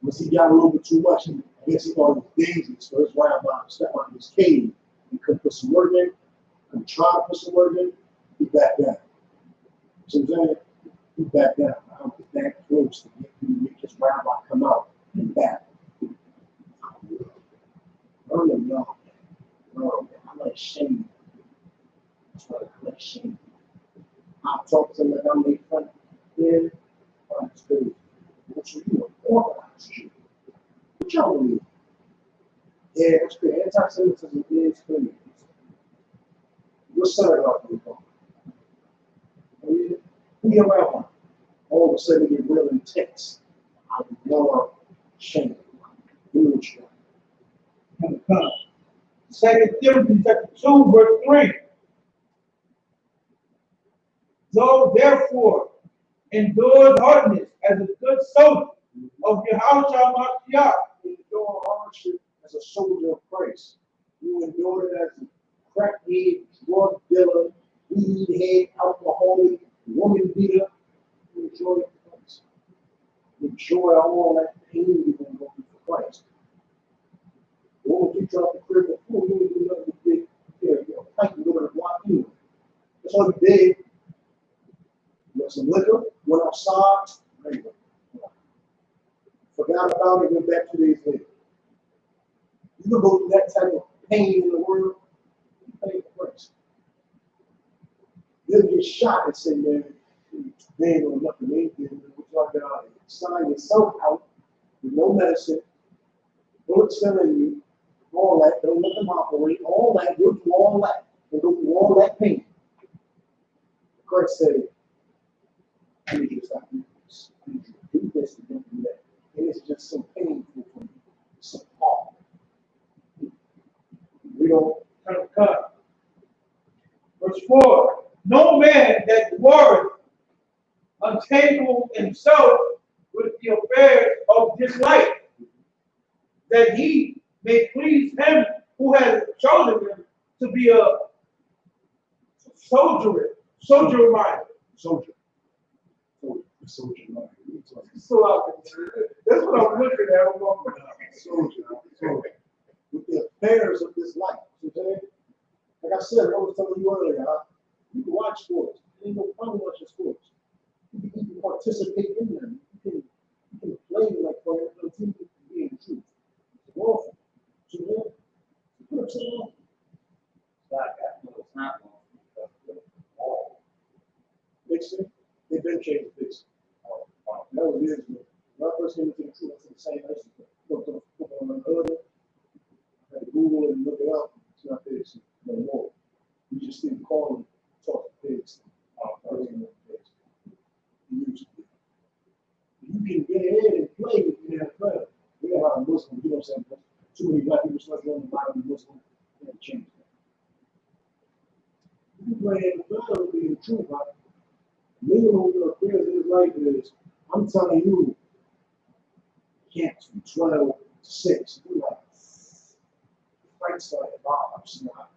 Once he got a little bit too much, I guess he thought it was dangerous for his rabbi to step out of his cave. He couldn't put some work in, couldn't try to put some work in, he backed down. So I'm saying, he backed down. I don't get that close to make his rabbi come out and back. Y'all. I like shame. That's what I like shame. I talk to them like I make fun. Yeah, that's good. What's you an organized Jew? What y'all believe? Yeah, that's good. Anti-Semitism is good. What's synagogue you from? Who you around? All of a sudden you get real intense. I love shame. Do what you want. 2 Timothy chapter 2, verse 3. So therefore, endure hardness as a good soldier of YAHANNA. Endure hardship as a soldier of Christ. You endure it as a crackhead, drug dealer, weed head, alcoholic, woman beater. You enjoy it for Christ. Enjoy all that pain you're going to go through for Christ. The moment you drop the crib before you do nothing but big, pipe and go to the block anyway. That's all you did. You got some liquor, went outside, there you go. Forgot about it, went back 2 days later. You can go through that type of pain in the world, you pay for Christ. You'll get shot and say, man, they ain't know nothing, they ain't getting it. We're talking about sign yourself out with no medicine, bullets filling you, all that, don't let them operate, all that, you'll do all that, and go through all that pain. Christ said, I need you to stop doing this. I need you to do this and don't do that. And it's just so painful for you. It's so hard. We don't Cut. Verse 4. No man that warreth untangle himself with the affairs of this life, that he may please him who has chosen him to be a soldier minded. soldier. So that's what I'm looking at. Soldier. With the affairs of this life. Okay? Like I said, I was telling you earlier, you can watch sports. There ain't no problem watching sports. You can participate in them. You can play like for the team to be in the truth. It's lawful. So yeah, put up something wrong. It's not wrong. Fixing, they've been changed to fix. That was years ago. When I first came into the truth, I said the same. I used to put on the other. I had to Google well, it's not pigs no more. We just didn't call them talking pigs. Pigs. It used to be. You can get in and play with the NFL. We have a Muslim, you know what I'm saying? Too many black people start running around the Muslim. They have to change that. You play NFL would be the truth, right? Minimum your affairs in his life is, I'm telling you, camps from 12 to 6. You're like, Frank started Bob's now.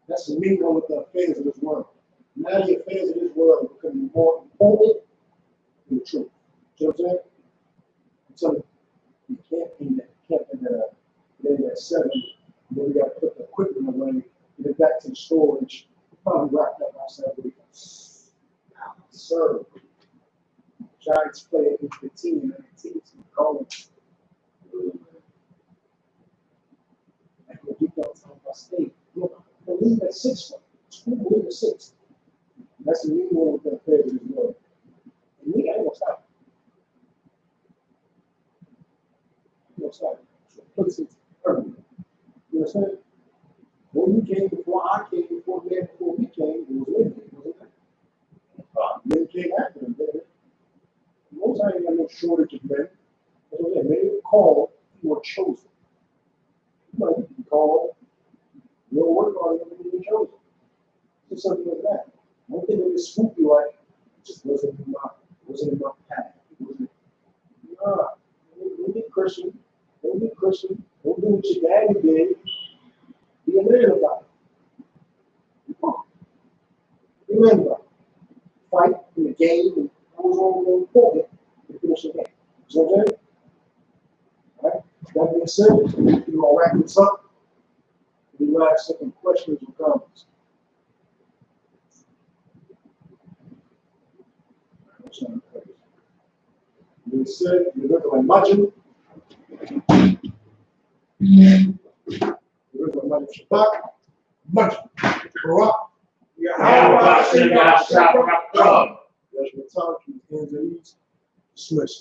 That's the minimum with the affairs of this world. Now the affairs of this world are becoming more important than the truth. You know what I'm saying? So you can't in that 7, and then we got to put the equipment away, get it back to the storage, probably wrapped up outside of it. Sir, Giants play at 15 and 19, going. And we don't talk about state. Look, believe at 6. Who believe at 6? That's the new one with the affairs as well. And we ain't gonna stop. We're gonna stop. So puts it early. You understand? When we came before I came, before we came, it was living, wasn't it? Men came after them, man. Most I ain't got no shortage of men. That's what I'm saying. Men were called, you were chosen. You might be called, you don't work on it, you were chosen. Just something like that. One thing that would spook you like, it just wasn't in my path. It wasn't, don't be Christian. Don't be Christian. Don't do what your daddy did. Be a man about it. Remember, fight in the game and goes on more important to finish the game. You know what I'm saying? All right? That being said, we're going to wrap this up. We will have second questions or comments. We said, you're looking like Majin. You're looking like Shabbat. Majin. Barak. Yahweh Shem Yahshua. Judgment time, keep hands at ease. Dismiss.